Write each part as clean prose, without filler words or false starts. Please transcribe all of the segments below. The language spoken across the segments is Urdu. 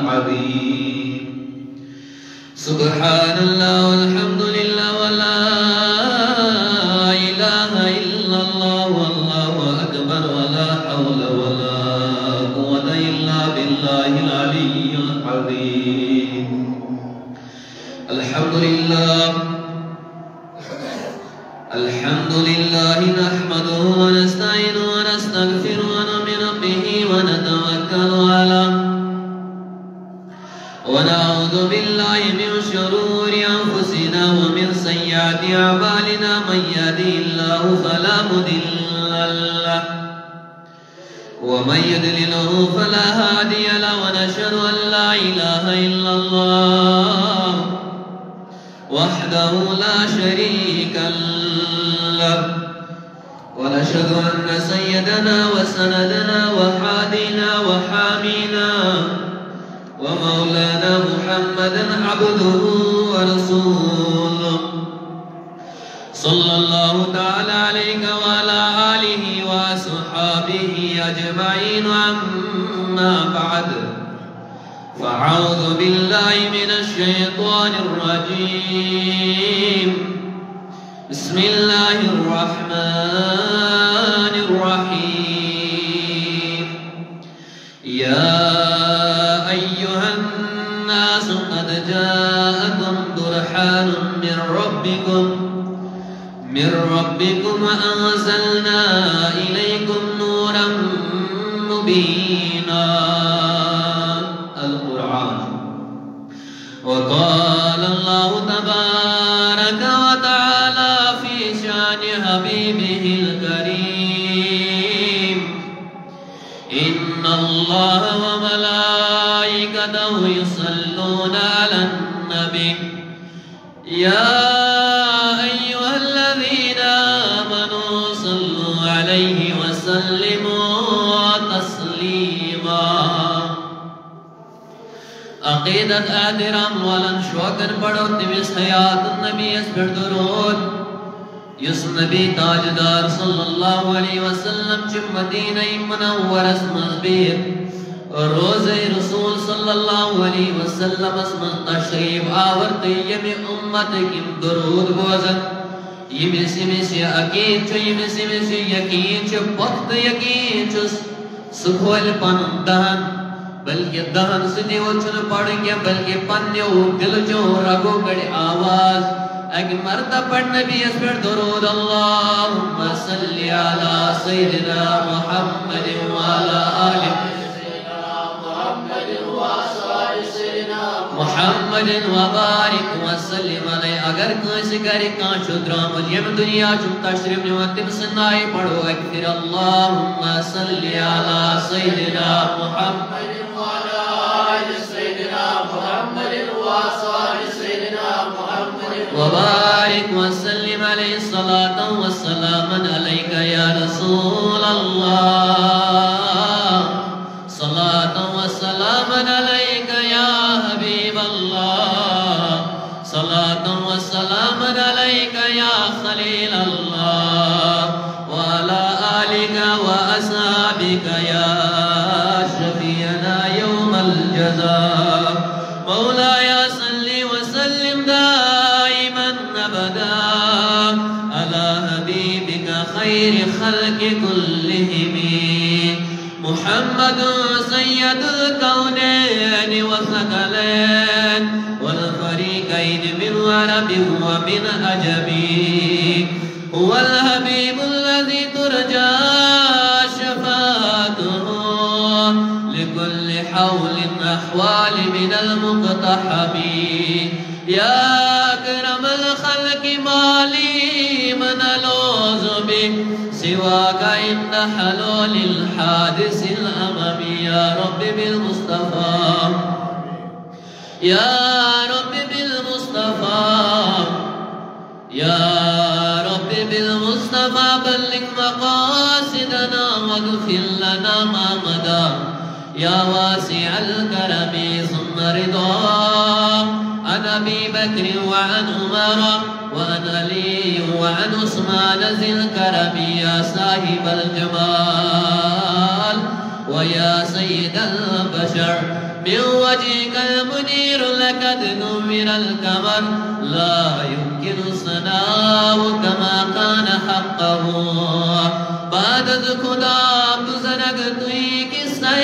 العظيم سبحان الله والحمد لله ولا إله إلا الله والله أكبر ولا حول ولا قوة إلا بالله العلي العظيم الحمد لله نحمده ونستعينه ونستغفره ونؤمن به ونتوكل عليه ونعوذ بالله من شرور أنفسنا ومن سيئات أعمالنا من يهده الله فلا مضل له ومن يضلله فلا هادي له ونشهد أن لا إله إلا الله وحده لا شريك له ونشهد أن سيدنا وسندنا وحادينا وحامينا ومولانا محمدا عبده ورسوله صلى الله تعالى عليه وعلى آله وصحابه أجمعين أما بعد فأعوذ بالله من الشيطان الرجيم بسم الله الرحمن الرحيم يا أيها الناس قد جاءكم برهان من ربكم وأنزلنا إليكم نورا مبينا القرآن وقال الله تبارك وتعالى في شان حبيبه الكريم إن الله وملائكته يصلون على النبي يا أيها الذين آمنوا صلوا عليه وسلموا تسليما عقیدت احترام والن شوکر پڑھو تیس حیات النبی اس پر درود یس نبی تاجدار صلی اللہ علیہ وسلم چھ مدینہ منور اس مزبیر روز رسول صلی اللہ علیہ وسلم اس تشریف آورتی یمی امت کم درود بوزن یمی سی اکین چھ یمی سی یقین چھ وقت یقین چھ سکھول پن دہن بلکہ دہن سدی وہ چھن پڑھیں گے بلکہ پنیو دل جو رگو کڑی آواز اگ مرد پڑھ نبی اس پر درود اللہم صلی علی سیدنا محمد وعلا آل محمد وبارک وسلم علیہ اگر کسی کری کانچو درامد یم دنیا چم تشریف نیواتم سنائی پڑھو اکفر اللہم صلی علی سیدنا محمد وبارك وسلم عليه الصلاة والسلام عليك يا رسول الله صلاة والسلام عليك يا حبيب الله صلاة والسلام عليك يا خليل الله وعلى آلك وأصحابك يا شفيعنا يوم الجزاء مولاي صل وسلم دائما أبدا على حبيبك خير خلق كلهم محمد سيد الكونين والثقلين والفريقين من عرب ومن عجم هو الحبيب الذي ترجى شفاعته لكل حول أحوال من المقتحم يا أكرم الخلق مالي من ألوذ به سواك عند حلول الحادث الأمم يا رب بالمصطفى يا رب بالمصطفى يا رب بالمصطفى بلغ مقاصدنا واغفر لنا ما مضى يا واسع الكرم ثم رضا عن أبي بكر وعن عمر وعن علي وعن عثمان ذي الكرم يا صاحب الجمال ويا سيد البشر من وجهك المنير لقد نور القمر لا يمكن ثناؤه كما كان حقه بعد خدا بزرگ توی قصہ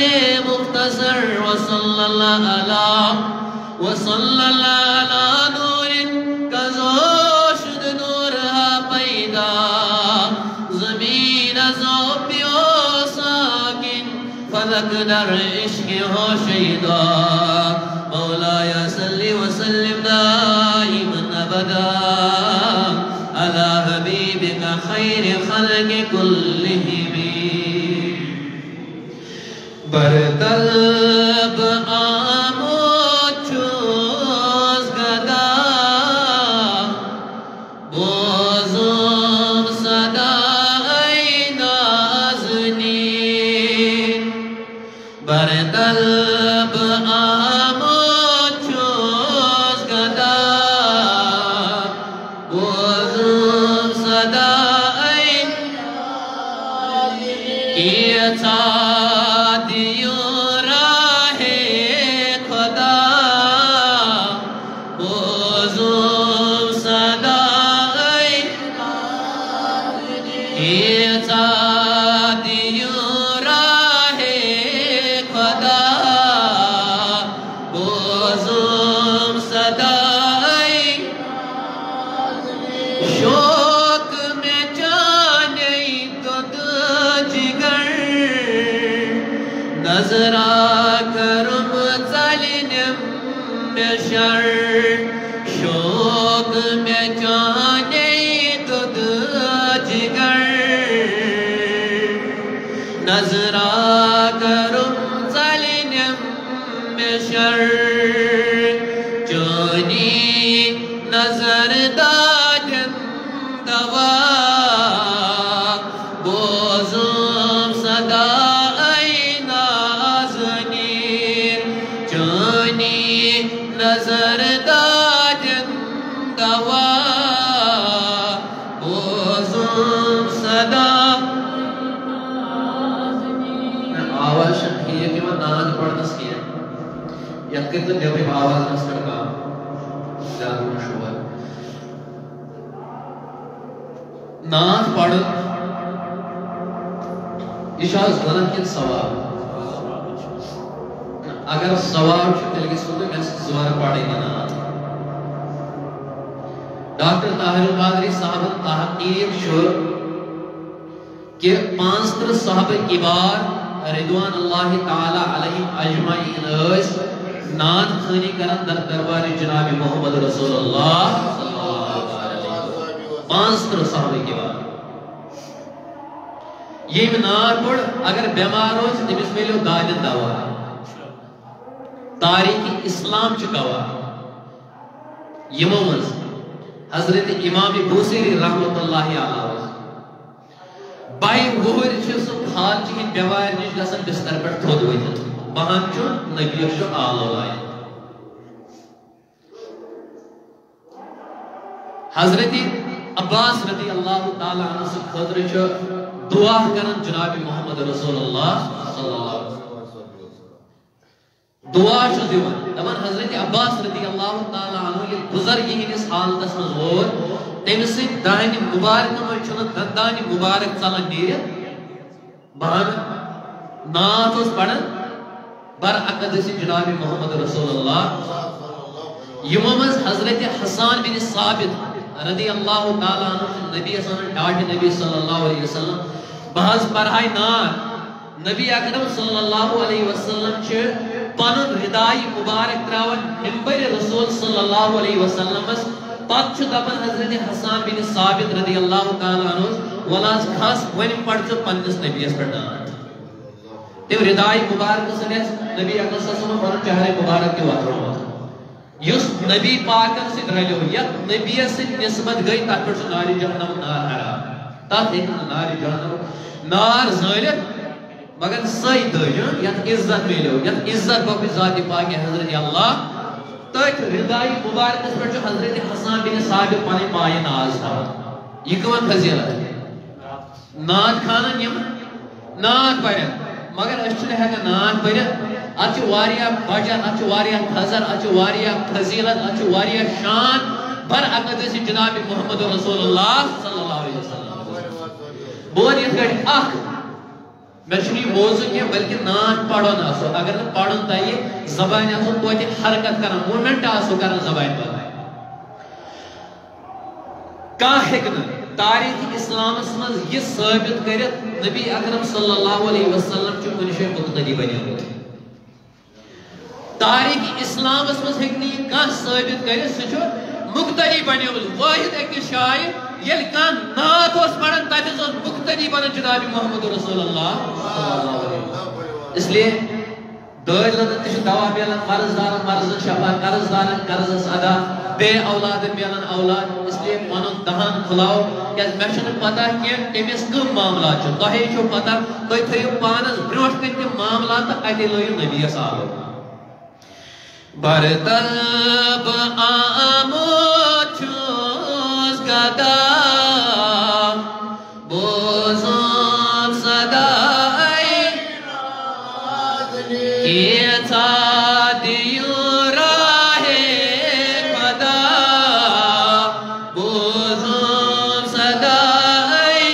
مختصر وصلی اللہ علی نور کزوشد نورها پیدا زمین ازو پیو ساکن فلک در عشق ہو شیدا مولایا صلی وسلم دائما ابدا على حبيبك خير خلق كلهم برطلب آموچوز گدا بوزم صدا ای نازنین برطلب آموچوز گدا شوق میں جانے دود جگر نظرہ کرم ظلم میں شر جانی نظر دادن دوا بوزم صدا ای نازنین جانی نظر دادن دوا بوزم صدا آواز شنکی ہے کہ میں ناد پڑھنس کیا یقین تو جب آواز نسکر کا جادو شوار ناد پڑھ اشاز غلط کن سواب اگر سواب چھو تلگی سنو میں زوار پاڑی ناد ڈاکٹر طاہر القادری صاحب تحقیق شو کہ 5 صحابہ کبار رضوان اللہ تعالی علیہ اجمعین اس ناد خانی کرن در دربار جناب محمد رسول اللہ 5 صحابہ کبار یہ ناد پڑھ اگر بیمار ہو تمس ملو دادن دوا تاریخ اسلام چکوا یمو مز حضرت امام بوسیری رحمت اللہ علیہ بائی وہر سو حال چہن بیوار نش گسن بستر پہ تھود ورت بہان چھ نبی آلو لائن حضرت عباس رضی اللہ تعالی عنہ سے خاطر دعا کرن جناب محمد رسول اللہ صلی اللہ علیہ وسلم دعا چھ دیوان دپان حضرت عباس رضی اللہ تعالی عنہ یہ بزرگ ہندس حالتس من ووت تمہ سۭتۍ دانہِ مبارک منٛز چھُنہٕ دندانہِ مبارک ژلان نیٖرِتھ بہان نعت اوس پران برعقد ٲسۍ جناب محمد رسول اللہ یِمو منٛز حضرت حسان بن ثابت رضی اللہ تعالیٰ عنہ نبی ڈاٹھ نبی صلی اللہ علیہ وسلم بہت پڑھائی نعت نبی اکرم صلی اللہ علیہ وسلم چھ پنن ردائی مبارک تراون منبر رسول صلی اللہ علیہ وسلم پت چھ دپان حضرت حسان بن ثابت رضی اللہ تعالیٰ عنہ ولاز خاص ون پڑھ پنس نبیس پہ نعت تم ردائی مبارک سنس نبی اکرم صلی اللہ علیہ وسلم پنن چہرے مبارک کے واتر یس نبی پاکن سے رلیو یک نبی سے نسبت گئی تات پر ناری جہنم نار حرام تات ایک ناری جہنم نار زالت مگر سائی دجن یت عزت ملیو یت عزت باقی ذات پاک حضرت اللہ تات ردائی مبارک پر حضرت حسان بن ثابت پانی مائی ناز تھا یہ کون فضیلت ناد خانن یم ناد پڑھن مگر اس چھنہ ہیکان ناد پڑھت اچھا واریا بجر اچھا واریا تھزر اچھا واریا فضیلت اچھا واریا شان برعقد سے جناب محمد رسول اللہ صلی اللہ علیہ وسلم بون یہ گھڑی اخ میں چھنی موضوع کیا بلکہ نان پڑھو نہ سو اگر نہ پڑھن تائیے زبان آسو تویتی حرکت کرنا مومنٹ آسو کرنا زبان پر کاہکن تاریخ اسلام اسمز یہ ثابت کرت نبی اکرم صلی اللہ علیہ وسلم چو کنشے مقتدی بنی ہوئی تاریخ اسلام اسمز ہکنی کان ثابت کرت سچو مقتدی بنی ہوئی واحد ایک شاعر یل کان نات اس پڑھن تاکہ مقتدی بنا جناب محمد رسول اللہ صلی اللہ علیہ وسلم اس لیے دائر لدن تیش دوا بیلن مرزدارن مرزن شفا قرضدارن قرضس ادا بے اولاد بیلن اولاد اس لیے پانون دہان کھلاو کہ میشن پتا کہ تیمیس کم معاملات چھو تاہی چھو پتا تو تھیو پانس بروٹ کنتی معاملات ایتی لویو نبی صاحب برطلب آمو چھوز گدا بوزن صدای کیتا دیو راہ خدا بوزن صدای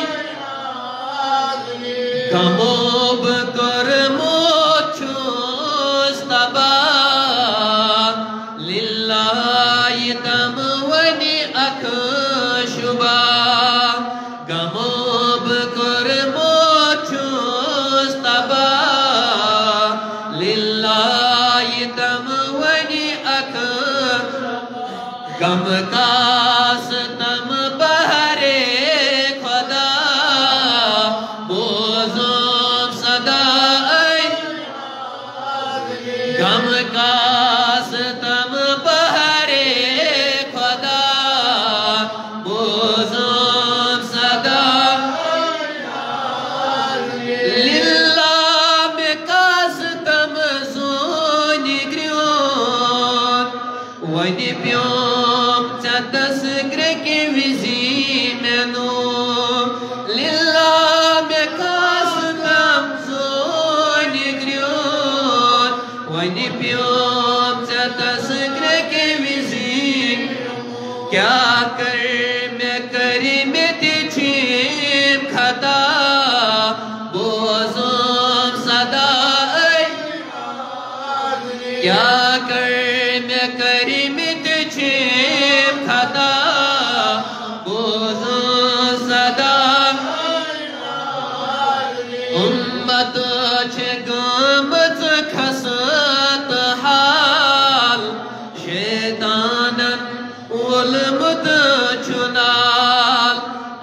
کموب کرمو چھوز تبا للہ تم ونی اک شبا گموب کرمو چھوز تبا للہ تم ونی اک غم کاس تم بہرے خدا بوزم صدای غم کاس تم بہرے خدا بوزم صدای للہ میں کاس تم زونی گریون ونی پیوم چندس گرکی وزی مینو للہ میں کاس تم زونی گریون ونی پیوم چندس گرکی وزی کیا کر میں کری میں تیچھیم خطا بوزم صدای کیا کر میں کری میں تیچھیم خطا بوزم صدای امت چھے گمت کھسط حال شیطانن علمت چنال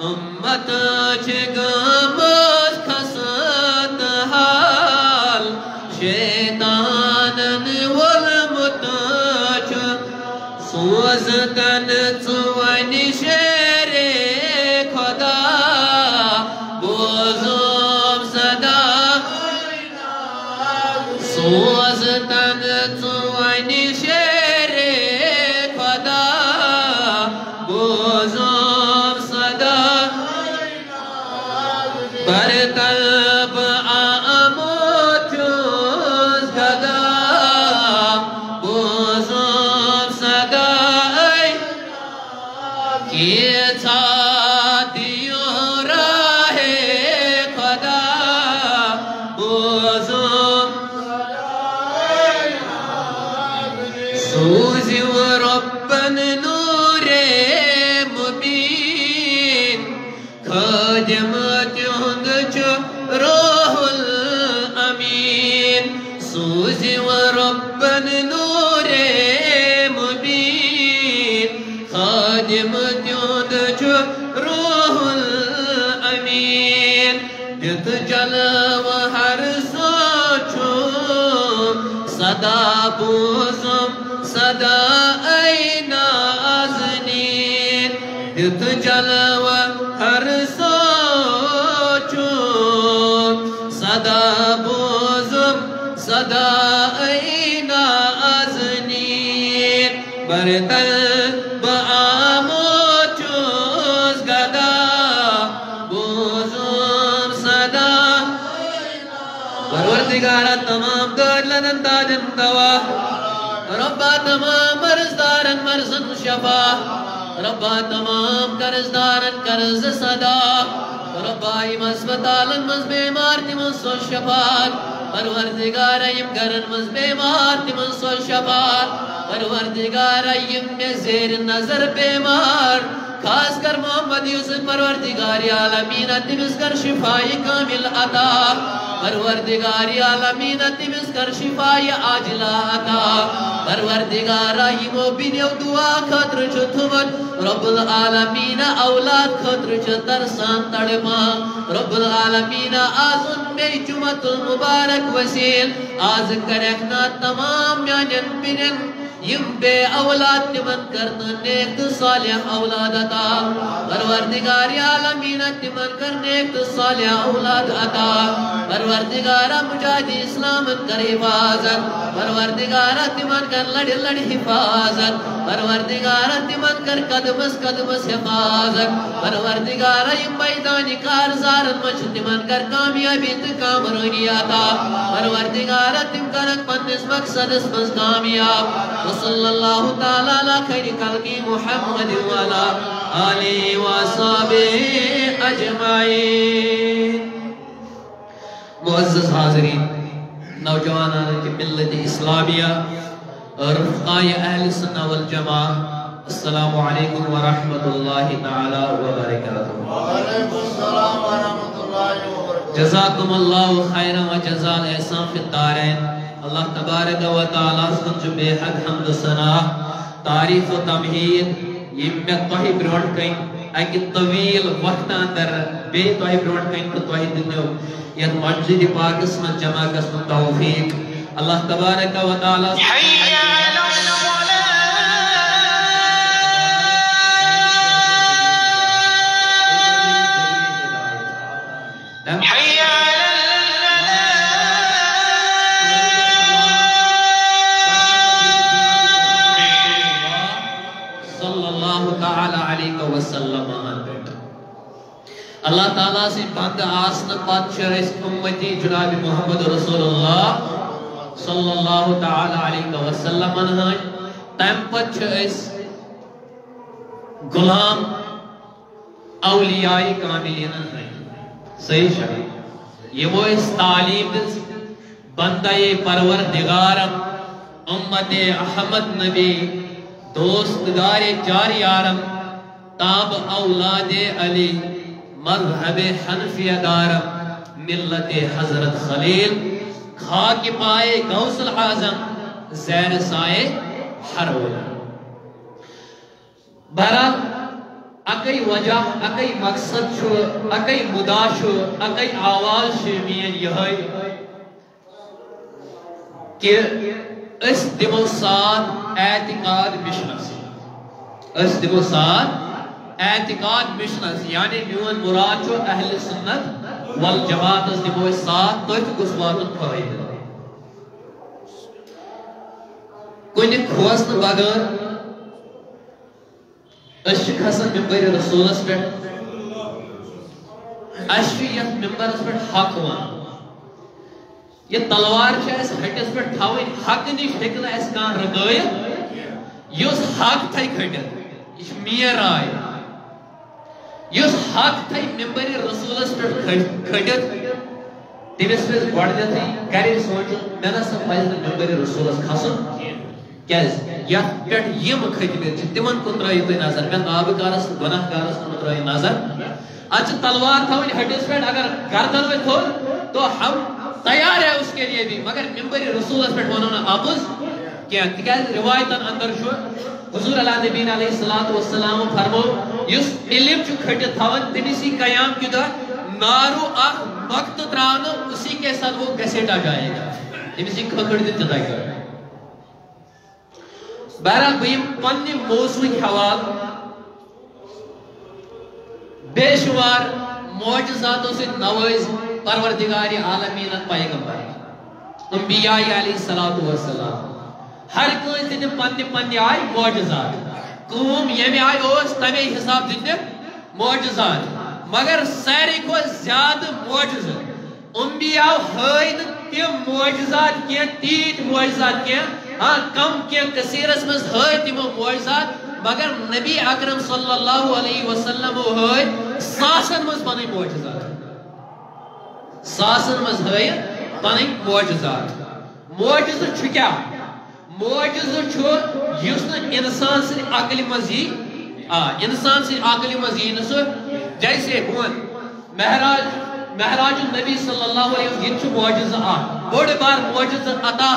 امت چھے گمت کھسط حال شیطانن علمت چن سوزتن چوانی شیر خدا بوزم صدا سوزتن چوانی شیر خدا بوزم صدا برطلب آمو چوز گدا بوزم صدای کیتا دیو راہ خدا بوزم سوزی و ربن نور مبین خادم تیند چو روح الامین سوزی و ربن نور مبین خادم تیند چو روح الامین جت جلو ہر سوچو صدا بوزم صدا ای نازنین جت جلو ہر سوچو صدا بوزم صدا ای نازنین برطلب آمو چوز گدا بوزم صدا پروردگارہ تمام دولت دادن دادن دوا ربا تمام مرزدارن مرزن شفا ربا تمام قرضدارن قرض صدا ربا یم اسپتالن مز بیمار تمن سو شفاعت پروردگار یم گرن مز بیمار تمن سو شفاعت پروردگار یم میں زیر نظر بیمار خاص کر محمد یوسف پروردگار عالمین تمس کر شفائی کامل عطا پروردگار عالمین تمس کر شفائی عاجلہ عطا پروردگار یمو بینیو دعا خطر چھتمت رب العالمین اولاد خطر چھترسان تڑپا رب العالمین آزن میں جمعت المبارک وسیل آز کرکنا تمام میانن بینن یم بے اولاد تمن کرنا نیک صالح اولاد عطا پروردگار عالمین تمن کر نیک صالح اولاد عطا پروردگار مجاہد اسلام کر حفاظت پروردگار تمن کر لڑ لڑ حفاظت پروردگار تمن کر قدمس قدمس حفاظت پروردگار یم میدان کارزار مچ تمن کر کامیابی کامرانی عطا پروردگار تم کرک پنس مقصد اس مز کامیاب وصلی اللہ تعالی علی خیر خلق محمد وعلی آلہ وصحبہ اجمعین معزز حاضرین نوجوانان کی ملت اسلامیہ رفقائے اہل سنہ والجماعہ السلام علیکم ورحمۃ اللہ تعالی وبرکاتہ وعلیکم السلام ورحمۃ اللہ وبرکاتہ جزاکم اللہ خیرا وجزا الاحسان فی الدارین اللہ تبارک و تعالیٰ سنچ بے حد حمد ثنا تعریف و تمہید یم میں توہی برونٹ کہیں ایک طویل وقت اندر بے توہی برونٹ کہیں تو توہی دنیو یہ مسجد پاکس میں جمع کس میں توفیق اللہ تبارک و تعالیٰ اللہ تعالیٰ سے بند آسن پاتشاہ اس امتی جناب محمد رسول اللہ صلی اللہ تعالیٰ علیہ وسلم انہائی تیم پاتشاہ اس غلام اولیاء کاملین انہائی صحیح شاید یہ وہ اس تعلیم دس بندہ پروردگارم امت احمد نبی دوستگار جاری آرم تاب اولاد علی مذہب حنفی دارم ملت حضرت خلیل خاک پائے غوث العظم زیر سائے حرول برا اکی وجہ اکی مقصد چھو اکی مدا چھو اکی آواز شمین یہی کہ اس دمو ساتھ اعتقاد مشنس اس دمو ساتھ اعتقاد مشنس یعنی میون مراد چھو اہل سنت والجماعت اس دمو ساتھ تویت گسواتن فائد کوئی کھوسن بغیر اشک حسن ممبر رسول اس پر اشفیت ممبر اس پر حق وان یہ تلوار چھے اس ہٹس پر ٹھاوئی حق نہیں شکل اس کان رگوئی یہ اس حق تھائی کھٹت یہ میر آئی یہ اس حق تھائی ممبر رسول اس پر کھٹت تیویس پر گوڑنے تھی کری سوچو میں نے سب پائز ممبر رسول اس کھاسن کیاز یا پیٹ یہ مکھٹنے چھے تیمن کن رائی تو نظر میں نابکارس گناہ کارس کن رائی نظر اچھا تلوار تھا انہیں ہٹس پر اگر گردن میں تھو تو ہم تیار ہے اس کے لیے بھی مگر ممبر رسول اس پر ہونا آبوز کیا تکیز روایتاً اندر شو حضور علیہ نبین علیہ السلام فرمو یس علم چو کھٹت تھاون تنیسی قیام کی دا نارو آخ وقت تراؤنو اسی کے ساتھ وہ گسیٹا جائے گا تنیسی کھکڑ دی جدائی کر بہرحال بھئی پنی موضوعی حوال بے شمار معجزاتوں سے نوائز پروردگار عالمین پیغمبر انبیاء علیہ السلام ہر کوئی دن پنی آئی معجزات قوم یمی آئی اوز تمی حساب دن معجزات مگر ساری کو زیادہ معجزات انبیاء حید تم معجزات کی تیت معجزات کی ہاں کم کی کثیرس مز ہے تم معجزات مگر نبی اکرم صلی اللہ علیہ وسلم ہے ساسن مز پن معجزات ساسن مز ہے پن معجزات معجزہ چھ کیا معجزہ چھ یس انسان سے عقل مزی انسان سے عقل مزی نسو جیسے ہون مہراج النبی صلی اللہ علیہ وسلم یہ چھ معجزہ بڑ بار معجزہ عطا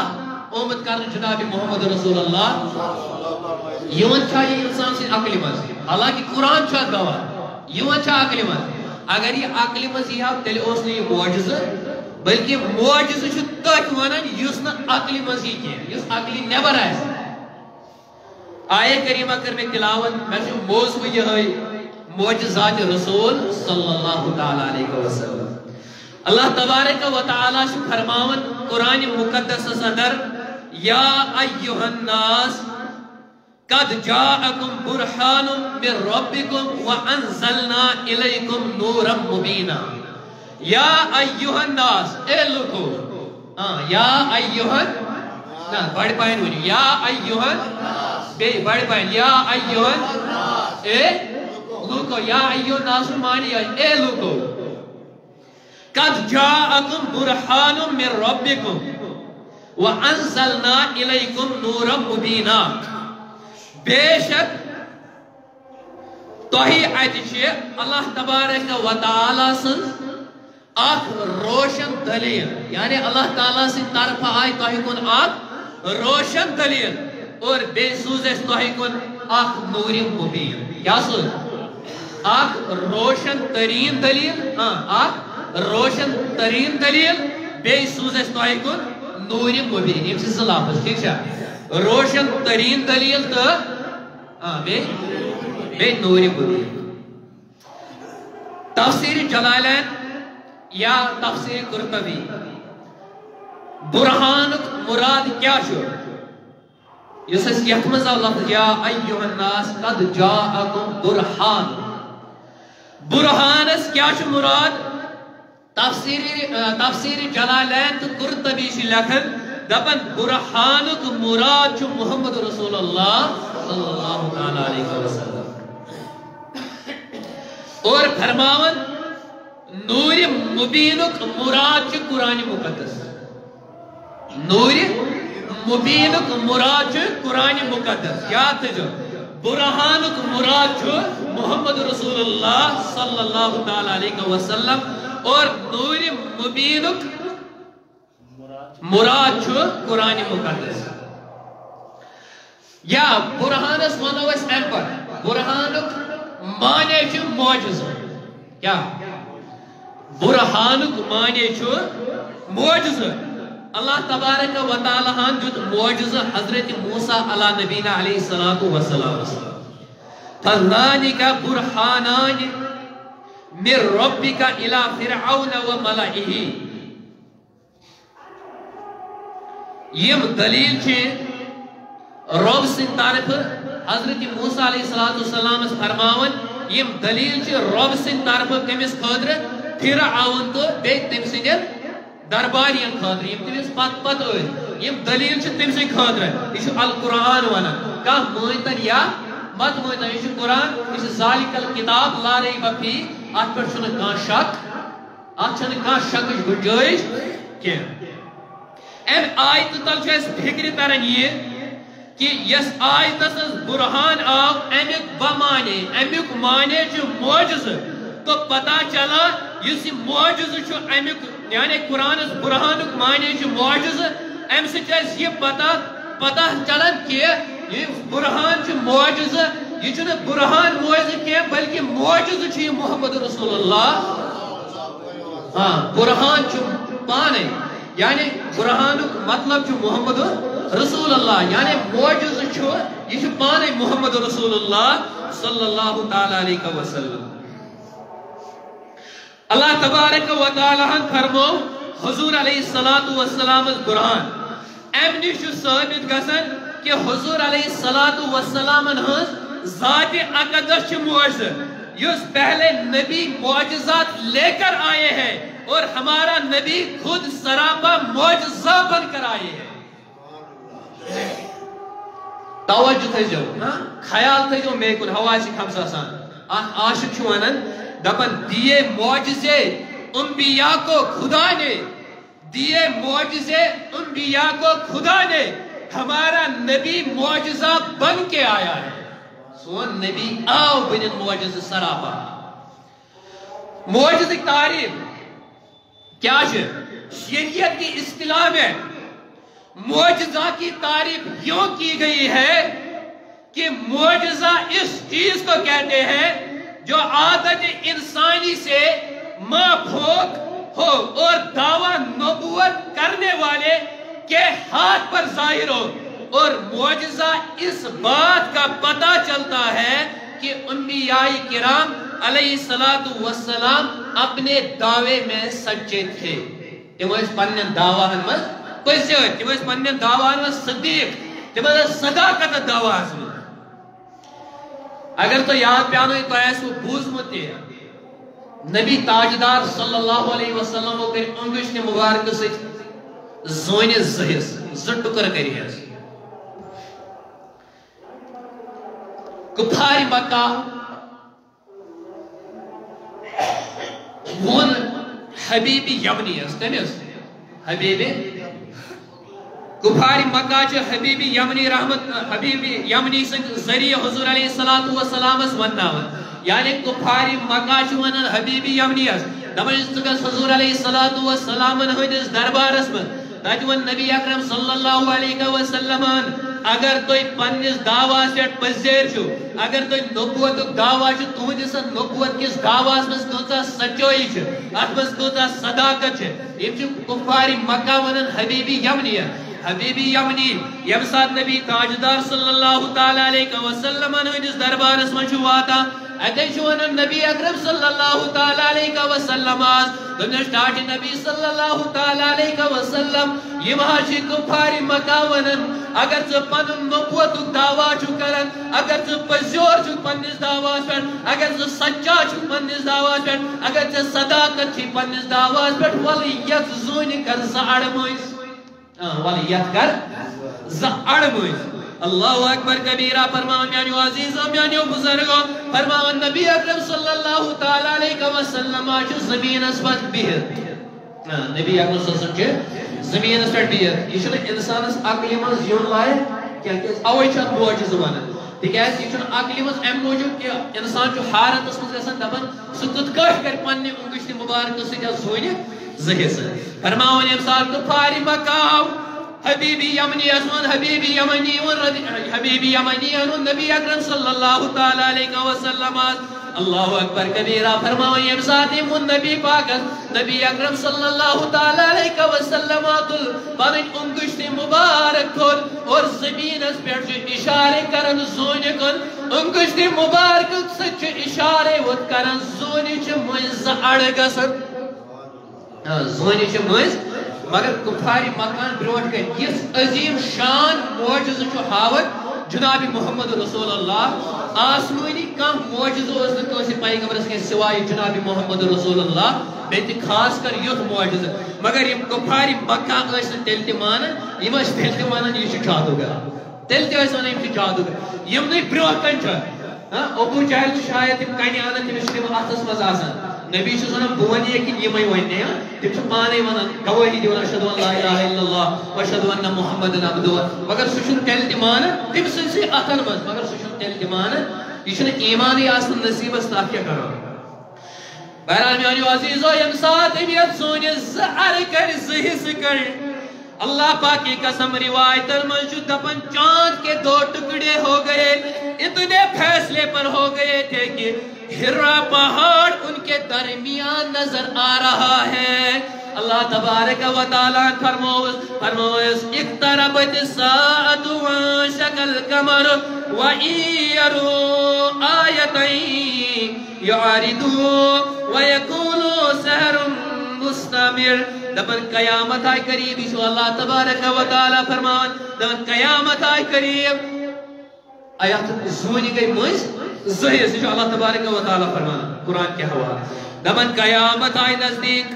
آمد کرنے جناب محمد رسول اللہ یون چھا یہ انسان سے عقل مزی حالانکہ قرآن چھا گواہ یون چھا عقل مزی اگر یہ عقل مزی ہے تیل اس نے یہ معجزہ بلکہ معجزہ چھ تک ونان یس نہ عقل مزی کی یس عقل نیبر ہے آیہ کریمہ کر میں تلاوت میں موضوع یہ ہے معجزات رسول صلی اللہ تعالی علیہ وسلم اللہ تبارک و تعالی سے فرماون قرآن مقدس صدر یا ایھا الناس قد جاءکم برہان من ربکم وانزلنا الیکم نورا مبینا یا ایھا الناس اے لوگو یا ایھا نا بڑھ پائن ونی یا ایھا بے بڑھ پائن یا ایھا اے لوگو یا ایھا الناس مانی اے لوگو قد جاءکم برہان من ربکم وانزلنا الیکم نورا مبینا بے شک توہی آیت اللہ تبارک و تعالی سن آخ روشن دلیل یعنی اللہ تعالیٰ سے طرف آئی توہی کن آخ روشن دلیل اور بے سوزش توہی کن آخ نوری مبین کیا سوز آخ روشن ترین دلیل آخ روشن ترین دلیل بے سوزش توہی کن نوری مبین یہ سے صلافت ٹھیک ہے روشن ترین دلیل تو بے نوری مبین تفسیر جلالین یا تفسیر قرطبی برہان مراد کیا چھو یس اس یکمز لفظ یا ایھا الناس قد جاءکم برہان برہان اس کیا چھو مراد تفسیر جلالین تو قرطبی سے لکھن دپن برہان مراد چھو محمد رسول اللہ صلی اللہ علیہ وسلم اور فرماون نور مبینک مراد چھ قرآن مقدس نور مبینک مراد چھ قرآن مقدس یاد تجھو برہانک مراد چھ محمد رسول اللہ صلی اللہ علیہ وسلم اور نور مبینک مراد چھ قرآن مقدس یا برہانس ونو اس ایمپر برہانک مانے چھ معجزہ کیا برہانک مانے چھو معجزہ اللہ تبارک و تعالی ہاں جد معجزہ حضرت موسیٰ علیہ نبینا علیہ السلام فَذَانِكَ بُرْحَانَانِ مِنْ رَبِّكَ إِلَى فِرْعَوْنَ وَمَلَئِهِ یم دلیل چھے رب سن طرف حضرت موسیٰ علیہ السلام فرماون یم دلیل چھے رب سن طرف کمس خدر فرعون تو بے تم سندین دربارین خاطر یم تمس پت پت یم دلیل چھ تم سن خاطر یہ القرآن ونان کا مونتن یا مت مونتن یہ قرآن یہ ذالک الکتاب لا ریب فی ات پر چھن کان شک ات چھن کان شک گنجائش کی ام آیت تل چھ اس فکر ترن یہ کہ یس آیت برہان آو امیک بمانے امیک مانے چھ معجزہ تو پتہ چلا اس معجزہ چھو امیک یعنی قرآن برہانک مانے چھو معجزہ ام سے چیز یہ پتہ چلن کہ یہ برہان چھو معجزہ یہ چھو برہان معجزہ کیا بلکہ معجزہ چھو محمد رسول اللہ ہاں برہان چھو پانے یعنی برہانک مطلب چھو محمد رسول اللہ یعنی معجزہ چھو یہ چھو پانے محمد رسول اللہ صلی اللہ تعالی علیہ وسلم اللہ تبارک و تعالی فرمو حضور علیہ السلام برہان امنی چھو ثابت گسن کہ حضور علیہ السلام ذات اقدس چھ معجزہ یس پہلے نبی معجزات لے کر آئے ہیں اور ہمارا نبی خود سراپا معجزہ بن کر آئے ہیں. توجہ تھے جو خیال تھے جو میں کن ہوا سے خمسہ سان عاشق چھوانن دپن دیے معجزے انبیاء کو خدا نے دیے معجزے انبیاء کو خدا نے ہمارا نبی معجزہ بن کے آیا ہے. سون نبی آو بنن معجزہ سراپا. معجزہ کی تعریف کیا ہے؟ شریعت کی اصطلاح میں معجزہ کی تعریف یوں کی گئی ہے کہ معجزہ اس چیز کو کہتے ہیں جو عادت انسانی سے مافوق ہو اور دعویٰ نبوت کرنے والے کے ہاتھ پر ظاہر ہو. اور معجزہ اس بات کا پتہ چلتا ہے کہ انبیاء کرام علیہ السلام اپنے دعوے میں سچے تھے. تم اس پنن دعویٰ میں پزیت، تم اس پنن دعویٰ میں صدیق، تم اس صداقت دعویٰ میں. اگر تو یاد پیانو تو ایسو بوزمت ہے نبی تاجدار صلی اللہ علیہ وسلم کو کر انگشت مبارک سے زون زہس زٹکر کری ہے. کفار مکہ ون حبیب یمنی اس کمیس حبیب کفار مکہ چ حبیب یمنی رحمت حبیب یمنی سن ذریعہ حضور علیہ السلام اس وناون. یعنی کفار مکہ چ ونن حبیب یمنی اس دمن حضور علیہ السلام ہندس دربارس من تجون نبی اکرم صلی اللہ علیہ وسلم اگر توی پنس دعواس پہ پذیر چھو، اگر توی نبوت دعوا چھو، تہندس نبوت کس دعواس مز کۭژاہ سچائی چھ، ات مز کۭژاہ صداقت چھ. یم چھ کفار مکہ ونن حبیبی یمنی حبیبی یمنی. یم سات نبی تاجدار صلی اللہ تعالی علیہ وسلم ہندس دربارس من چھو واتا اتن چھو ونن نبی اکرم صلی اللہ تعالی علیہ وسلم دنیش ٹاٹ نبی صلی اللہ تعالی علیہ وسلم یم چھ کفار مکہ ونن اگر ژٕ پنن نبوتک دعوا چھُ کران، اگر ژٕ پٔزیور چھُکھ پننس دعواس پٮ۪ٹھ، اگر ژٕ سچا چھُکھ پننس دعواس پٮ۪ٹھ، اگر ژےٚ صداقت چھِ پننس دعواس پٮ۪ٹھ، وَلہٕ یتھ زوٗنہِ کر زٕ اڑمٲنٛزۍ، وَلہٕ یتھ کر زٕ اڑمٲنٛزۍ. اللہ اکبر کبیرہ. فرماؤں میانیو عزیزو میانیو بزرگو، فرماؤں نبی اکرم صلی اللہ تعالی علیہ وسلم چھُ زمینس پتھ بہت. نبی اکرم صلی اللہ علیہ وسلم چھُ زمینس پہ بہت. یہ انسانس عقل مز یون لائق اوے معجزہ ونان تکیاز یہ عقل مز ام موجود کہ انسان حارتس مز گژھان دپان سہ کت کٹ کر پنہ انگشت مبارک سۭتۍ زونہِ زہس. فرماون یم سات کفار مکہ حبیبی یمنی اسمن حبیبی یمنی حبیبی یمنی نبی اکرم صلی اللہ تعالی علیہ وسلم. اللہ اکبر کبیرہ. فرماؤں یم سات نبی پاک نبی اکرم صلی اللہ تعالی علیہ وسلم پنن انگشت مبارک کھول اور زمینس پہ اشارے کرن زونہِ کن انگشت مبارک سچ اشارے وت کرن زونہِ چھ مز اڑ گژھان زونہِ چھ مز. مگر کفار مکان برونٹ کن اس عظیم شان معجزہ چھ ہاوت جناب محمد رسول اللہ. آسمانی کم معجزہ اس نے کسی پیغمبرس کے سوائے جناب محمد رسول اللہ بیت خاص کر یوت معجزہ. مگر یم کفار مکہ اس تیل تہ مانن یم اس تیل تہ مانن یہ چھ جادوگر تیل تہ اس ونن یم چھ جادوگر یم نے برو کن چھ ابو جہل شاید تم کنہ انن تم چھ اتھس مز آسان. نبی چھ ونان بہ ون یہ کہ یمے وننے تم چھ پانے ونان گواہی دِوان اشہدو ان لا الہ الا اللہ واشہدو ان محمدن عبدہ. مگر سہ چھ تیل تہ مانن تم سنسی اتھن مز مگر سہ چھ تیل تہ مانن یہ چھ ایمانی آسان نصیبس تاہ کیا کرو. بہرحال میانیو عزیزو یم سات امیت سونی زہر کر زہس کر اللہ پاک کی قسم روایتن من چھ دپن چاند کے 2 ٹکڑے ہو گئے. اتنے فیصلے پر ہو گئے تھے کہ ہرا پہاڑ ان کے درمیان نظر آ رہا ہے. اللہ تبارک و تعالیٰ فرموز اقتربت الساعۃ وانشق القمر وإن يروا آیۃ یعرضوا ویقولوا سحر مستمر. دپن قیامت آئی قریب. شو اللہ تبارک و تعالیٰ فرمان دپن قیامت آئی قریب. آیات زونی گئی مز زہر سے جو اللہ تبارک و تعالیٰ فرمان قرآن کے حوالہ. دپن قیامت آئی نزدیک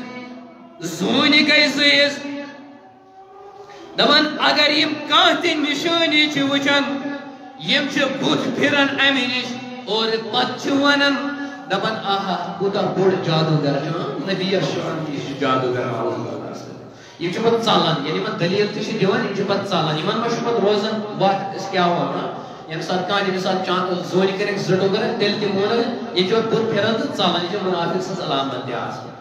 زون گئی زیز دپان اگر یم کانٛہہ تہِ نشانی چھ وچھان یم چھ بُتھ پھران امہِ نش اور پتہٕ چھ ونان دپان آہا کوٗتاہ بوٚڑ جادوگر چھُ نبی شان تہِ چھُ جادوگر یم چھ پتہٕ ژلان ییٚلہِ یمن دلیل تہِ چھِ دِوان یم چھ پتہٕ ژلان یمن ما چھُ پتہٕ روزان وتھ أسۍ کیٛاہ ونو ییٚمہِ ساتہٕ کانٛہہ ییٚمہِ ساتہٕ زونہِ کٔرِکھ زٕ ٹُکرٕ تیٚلہِ تہِ مونُکھ یہِ چھُ بُتھ پھران تہٕ ژلان یہِ چھِ منافق سٕنٛز علامت تہِ آسان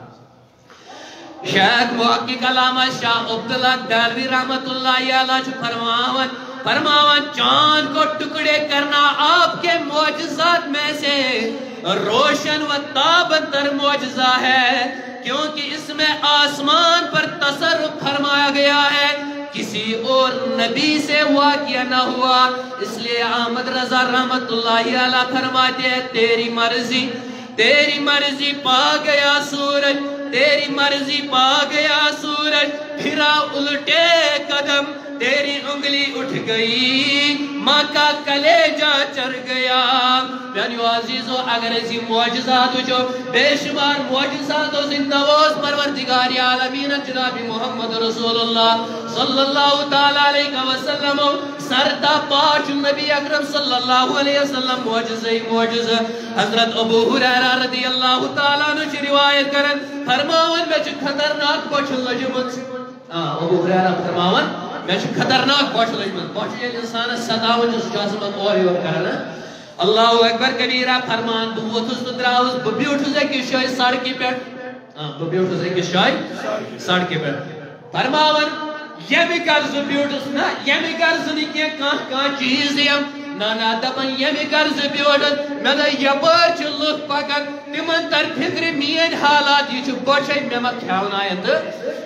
شیخ محقق علامہ شاہ عبداللہ دہلوی رحمت اللہ علیہ فرماون چاند کو ٹکڑے کرنا آپ کے معجزات میں سے روشن و تابندر معجزہ ہے کیونکہ اس میں آسمان پر تصرف فرمایا گیا ہے کسی اور نبی سے واقعہ نہ ہوا اس لیے احمد رضا رحمت اللہ علیہ فرماتے ہیں تیری مرضی پا گیا سورج تیری مرضی پا گیا سورج پھرا الٹے قدم تیری انگلی اٹھ گئی ماں کا کلیجہ چر گیا میانیو عزیزو اگر ایسی معجزات جو بے شمار معجزات زندوز پروردگار عالمین جناب محمد رسول اللہ صلی اللہ تعالیٰ علیہ وسلم سرتا پاچ نبی اکرم صلی اللہ علیہ وسلم معجزہ حضرت ابو ہریرہ رضی اللہ تعالیٰ عنہ روایت کرن فرماون میں خطرناک بچن لجمت ابو ہریرہ فرماون میں خطرناک بچن لجمت بچن یہ انسان ستاون جس جاسمت اور یور کرنا اللہ اکبر کبیرہ فرمان بوتھس تو دراوز ببیوٹھس ایک شائی سڑکی پیٹ ببیوٹھس ایک شائی سڑکی پیٹ فرماون یمی کرز بیوٹھس نا یمی کرز نکی کان چیز دیم نا دپن یمی کرز بیوٹھس میں دا یپار چھ لکھ پکن تمن تر فکر مین حالات یہ چھ بچے میں ما کھاونائن دا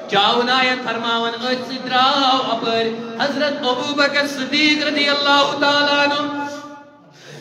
چاونائن فرماون اچھ دراو اپر حضرت ابو بکر صدیق رضی اللہ تعالیٰ عنہ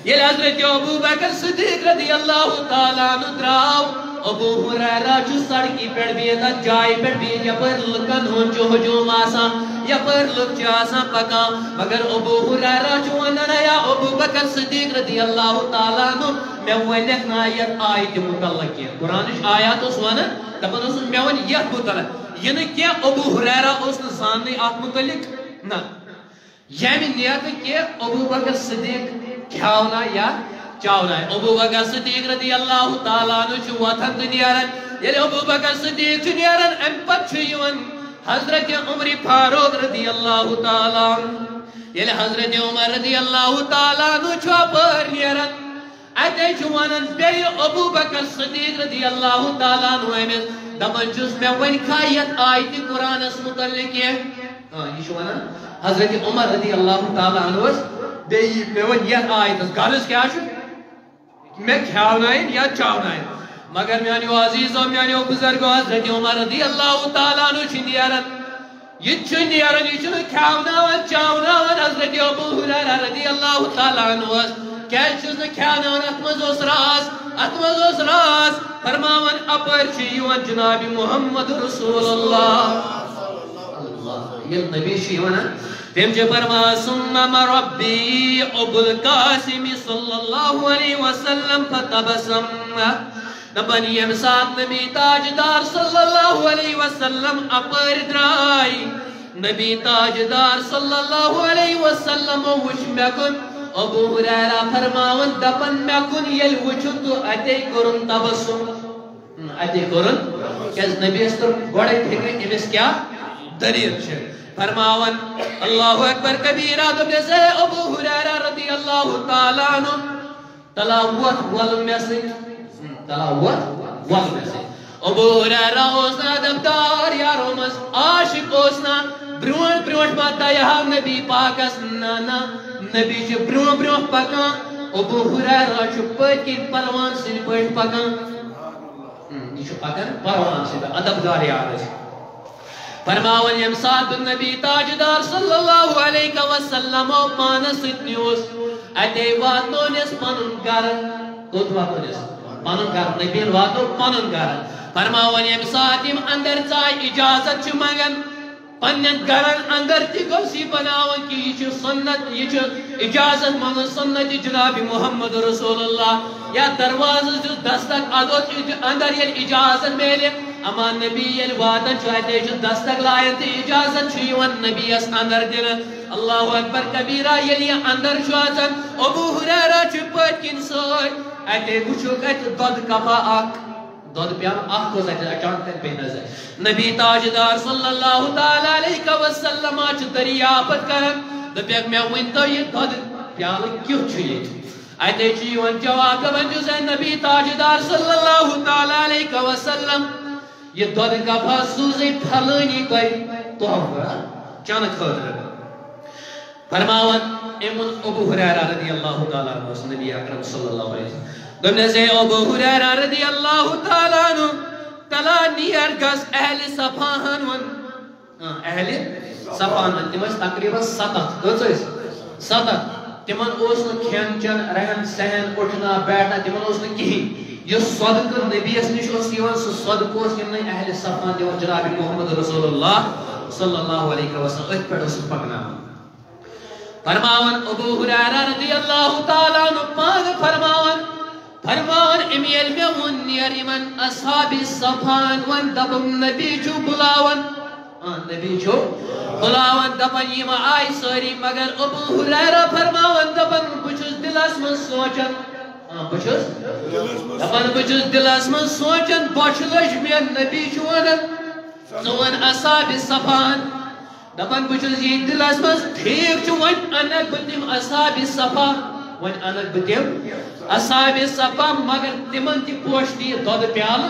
یہ حضرت ابو بکر صدیق رضی اللہ تعالیٰ عنہ دراو ابو ہریرہ چھ سڑکی پیٹ بیتا جائی پیٹ بیت یا پر لکن ہون چو ہجوم آسان یا پر لک چھ آسان پکان مگر ابو ہریرہ چھ وننا یا ابو بکر صدیق رضی اللہ تعالیٰ عنہ میں ونیک نایت آیت متعلق کیا قرآن آیات اس ونن دپن اس میں ون یہ متعلق یہ کیا ابو ہریرہ اس نسان آت متعلق نا یعنی نیت کہ ابو بکر صدیق کھاونا یا چاونا ہے ابو بکر صدیق رضی اللہ تعالیٰ عنہ چھ وطن دنیارن یعنی ابو بکر صدیق دنیارن ام پت چھوئن حضرت عمر فاروق رضی اللہ تعالیٰ عنہ یعنی حضرت عمر رضی اللہ تعالیٰ عنہ چھو پر نیرن ایتے چھوانن بے ابو بکر صدیق رضی اللہ تعالیٰ عنہ ایمز دمن جس میں ون کھائیت آیت قرآن اس متعلق ہے یہ چھوانا حضرت عمر رضی اللہ تعالیٰ عنہ بے میں ون یہ آیت غرض کیا چھو میں کھاونائن یا چاونائن مگر میانیو عزیزو میانیو بزرگو حضرت عمر رضی اللہ تعالیٰ عنہ چھ نیرن یہ چھ نیرن یہ چھ کھاوناون چاوناون حضرت ابو ہریرہ رضی اللہ تعالیٰ عنہ کیا چھ کھاوناون اتمز اس راز فرماون اپر چھ یوان جناب محمد رسول اللہ یہ نبی چھ یوان تم چھ فرما ثم ربی ابو القاسم صلی اللہ علیہ وسلم فتبسم دپن یم سات نبی تاجدار صلی اللہ علیہ وسلم اپر درائی نبی تاجدار صلی اللہ علیہ وسلم وچ مکن ابو ہریرہ فرماون دپن مکن یل وچن تو اتے کرن تبسم اتے کرن کیاز نبی استر گوڑے فکر امس کیا دلیل چھ فرماون اللہ اکبر کبیرہ تو جیسے ابو ہریرہ رضی اللہ تعالیٰ عنہ تلاوت والمسی ابو ہریرہ اوسنا دبدار یارو مز عاشق اوسنا برون برون باتا یہاں نبی پاکس نانا نبی چھ برون برون پکان ابو ہریرہ چھ پکی پروان سن پٹ پکان یہ چھ پکان پروان سن ادبدار یارو فرماون یم سات النبی تاجدار صلی اللہ علیہ وسلم و پانس اتنیوس اتے واتونس پنن گر کت واتونس پنن گر نبیل واتو پنن گر فرماون یم سات یم اندر چائی اجازت چھ مگن پنن گرن اندر تی گوسی بناون کی یہ سنت یہ اجازت مگن سنت جناب محمد رسول اللہ یا دروازہ جو دستک ادو اندر یہ اجازت میلے اما نبی یل واتن چاہتے جو دستک لائن تی اجازت چھوئیون نبی اس اندر دل اللہ اکبر کبیرہ یلی اندر شوازن ابو حریرہ چپت کن سوئی ایتے کچھو کہتے دود کفا آک دود پیام آک کو سکتے اچانتن پہ نظر نبی تاجدار صلی اللہ تعالی علیہ وسلم آچ دریافت کرن دپیک میں وینتو یہ دود پیام کیوں چھوئے ایتے چیون جواب دبن جو سے نبی تاجدار صلی اللہ تعالی علیہ وسلم یہ دود کفا سوزی پھلانی کوئی توفر چانک خودر فرماون امن ابو حریرہ رضی اللہ تعالیٰ عنہ نبی اکرم صلی اللہ علیہ وسلم دمنے سے ابو حریرہ رضی اللہ تعالیٰ عنہ تلا نیر گز اہل صفاہن ون اہل صفاہن تمہیں تقریبا 7 تمن اوسن کھین چن رہن سہن اٹھنا بیٹھنا تمن اوسن کہیں یہ صدقہ نبی اس نش اوس یوان سو صدقہ اوس یمن اہل صفان دیوان جناب محمد رسول اللہ صلی اللہ علیہ وسلم ات پہ اوس پکناوان فرماون ابو حریرہ رضی اللہ تعالیٰ عنہ پاک فرماون امیل میں ون نیر من اصحاب صفان ون دبم نبی جو بلاون دبن یہ آئی ساری مگر ابو حریرہ فرماون دبن بچس دلس من سوچن دلس من سوچن بچ لج میں نبی چونن ون اصحاب صفان دپان بچس یہ دلس مز ٹھیک چھ ون انک بتم اصحاب صفا ون انک بتم اصحاب صفا مگر تمن تہ پوشتی دود پیال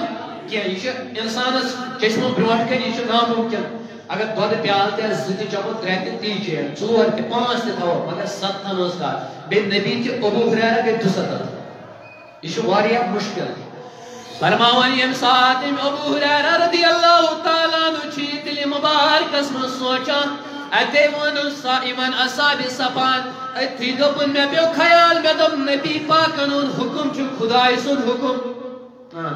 کیا یہ انسانس چشمہ برونٹ کن یہ ناممکن اگر دود پیال تہ زٕ تہ چمو 3 تہ تی چھ 4 تہ 5 تہ تھو مگر 7 نوز کا بے نبی تہ ابو حریرہ گئی 270 یہ واریاہ مشکل فرماون یم سات ابو حریرہ رضی اللہ تعالیٰ عنہ چھ دل مبارک اسم سوچا اتے ون صائمن اصحاب صفان اتھی دپن میں پیو خیال میں دم نبی پاکن حکم چھ خدای سن حکم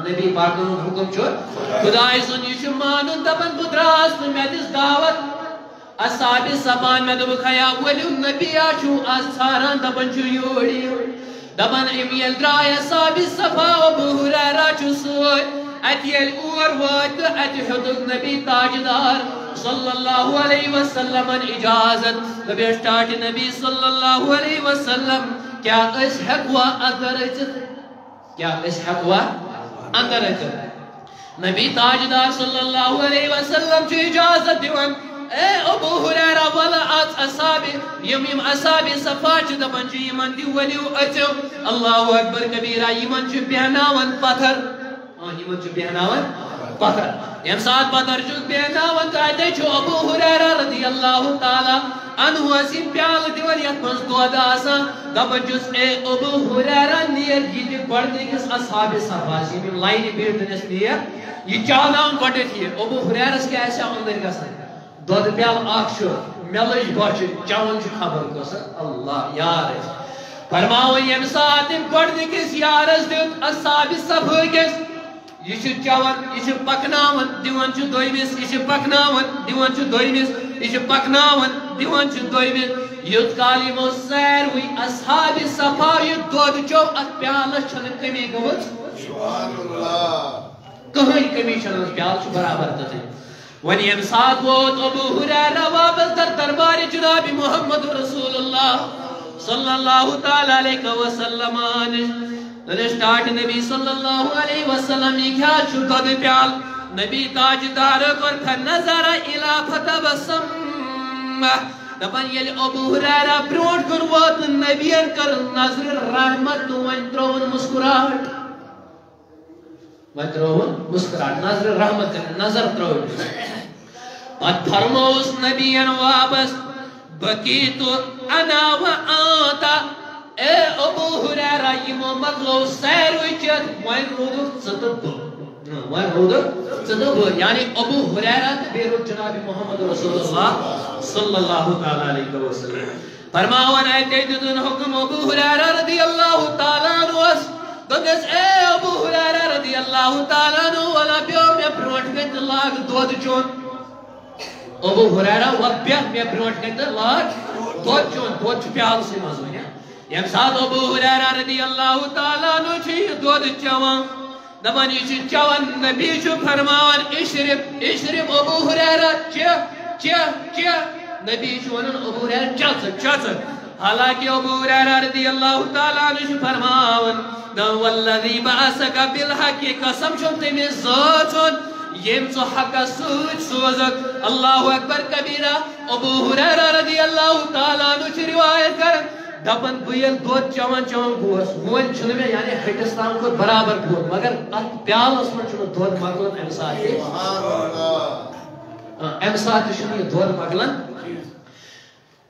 نبی پاکن حکم چھ خدای سن یہ مانن دپن بدراس میں دس دعوت اصحاب صفان میں دب خیال ولی نبی اچھو اساران دپن چھ یوڑی دپن امیل درائے اصحاب صفا ابو حریرہ چھ سوئی اتیل اور وات اتحدق نبی تاجدار صلی اللہ علیہ وسلم اجازت تبیشتاٹ نبی صلی اللہ علیہ وسلم کیا اس حقوہ اندر اچھت نبی تاجدار صلی اللہ علیہ وسلم چھ اجازت دیوان اے ابو حریرہ والا آج اصحابی یم اصحاب صفا چھ دپن چھ یمن دی ولیو اچھو اللہ اکبر کبیرہ یمن چھ بیاناون پتھر یم سات پتھر چھ بیاناون کہتے چھ ابو حریرہ رضی اللہ تعالی عنہ اسی پیال دیوان یت منز دود آسان دپن چھس اے ابو حریرہ نیر یہ گوڑنے کس اصحاب صفا یم لائنی بیٹھنس نیر یہ چاہناون گوڑنیت یہ ابو حریرہ کیا ایسا اندر گسن دود پیال آکھ چھ ملج بچ چون چھ خبر کس اللہ یار فرماون یم سات گوڑنے کس یارس دیت اصحاب صفا کس یہ چون یہ پکناون دیوان چھ دویمس یہ پکناون دیوان چھ دویمس یہ پکناون دیوان چھ دویمس یوت کال یمو ساروی اصحاب صفا یہ دود چو ات پیالس چھن کمی گوت سبحان اللہ کہیں کمی چھن پیال چھ برابر تتھے ون یم سات ووت ابو حریرہ واپس در دربار جناب محمد رسول اللہ صلی اللہ تعالی علیہ وسلم رشتاٹ نبی صلی اللہ علیہ وسلم یہ کیا چھتا دے پیال نبی تاجدار پر فنظر الى فتبسم دپن یل ابو حریرہ برونٹ کر وات نبی کر نظر رحمت ون ترون مسکراہٹ نظر رحمت نظر ترون پت فرموس نبی واپس بقیتو انا و آتا اے ابو حریرہ یمو مکلو سیروی چت وین رودک صدق یعنی ابو حریرہ بیرو جناب محمد رسول اللہ صلی اللہ علیہ وسلم فرماون ایتے دن حکم ابو حریرہ رضی اللہ تعالیٰ عنہ دگس اے ابو حریرہ رضی اللہ تعالیٰ عنہ والا بیو میں پروٹ گت لاگ دود چون ابو حریرہ وقت میں پروٹ گت لاگ دود چون دود پیال سے مزون یم سات ابو حریرہ رضی اللہ تعالیٰ عنہ چھ دود چوان دپان یہ چوان نبی فرماوان اشرب ابو ہریرہ چہ نبی ونان ابو ہریرہ چھ حالانکہ ابو ہریرہ رضی اللہ تعالیٰ عنہ فرماوان والذی بعثک بالحق قسم چھم تمس ذات یم ژٕ حقس سۭتۍ سوزک اللہ اکبر کبیرہ ابو ہریرہ رضی اللہ تعالیٰ عنہ روایت کرن دپن بہ یل دود چوان گوس ون چھُنہٕ مےٚ یعنی ہٹس تام کھوت برابر دود مگر اتھ پیالس منٛز چھُنہٕ دود مۄکلان امہِ ساتہٕ چھُنہٕ یہِ دود مۄکلان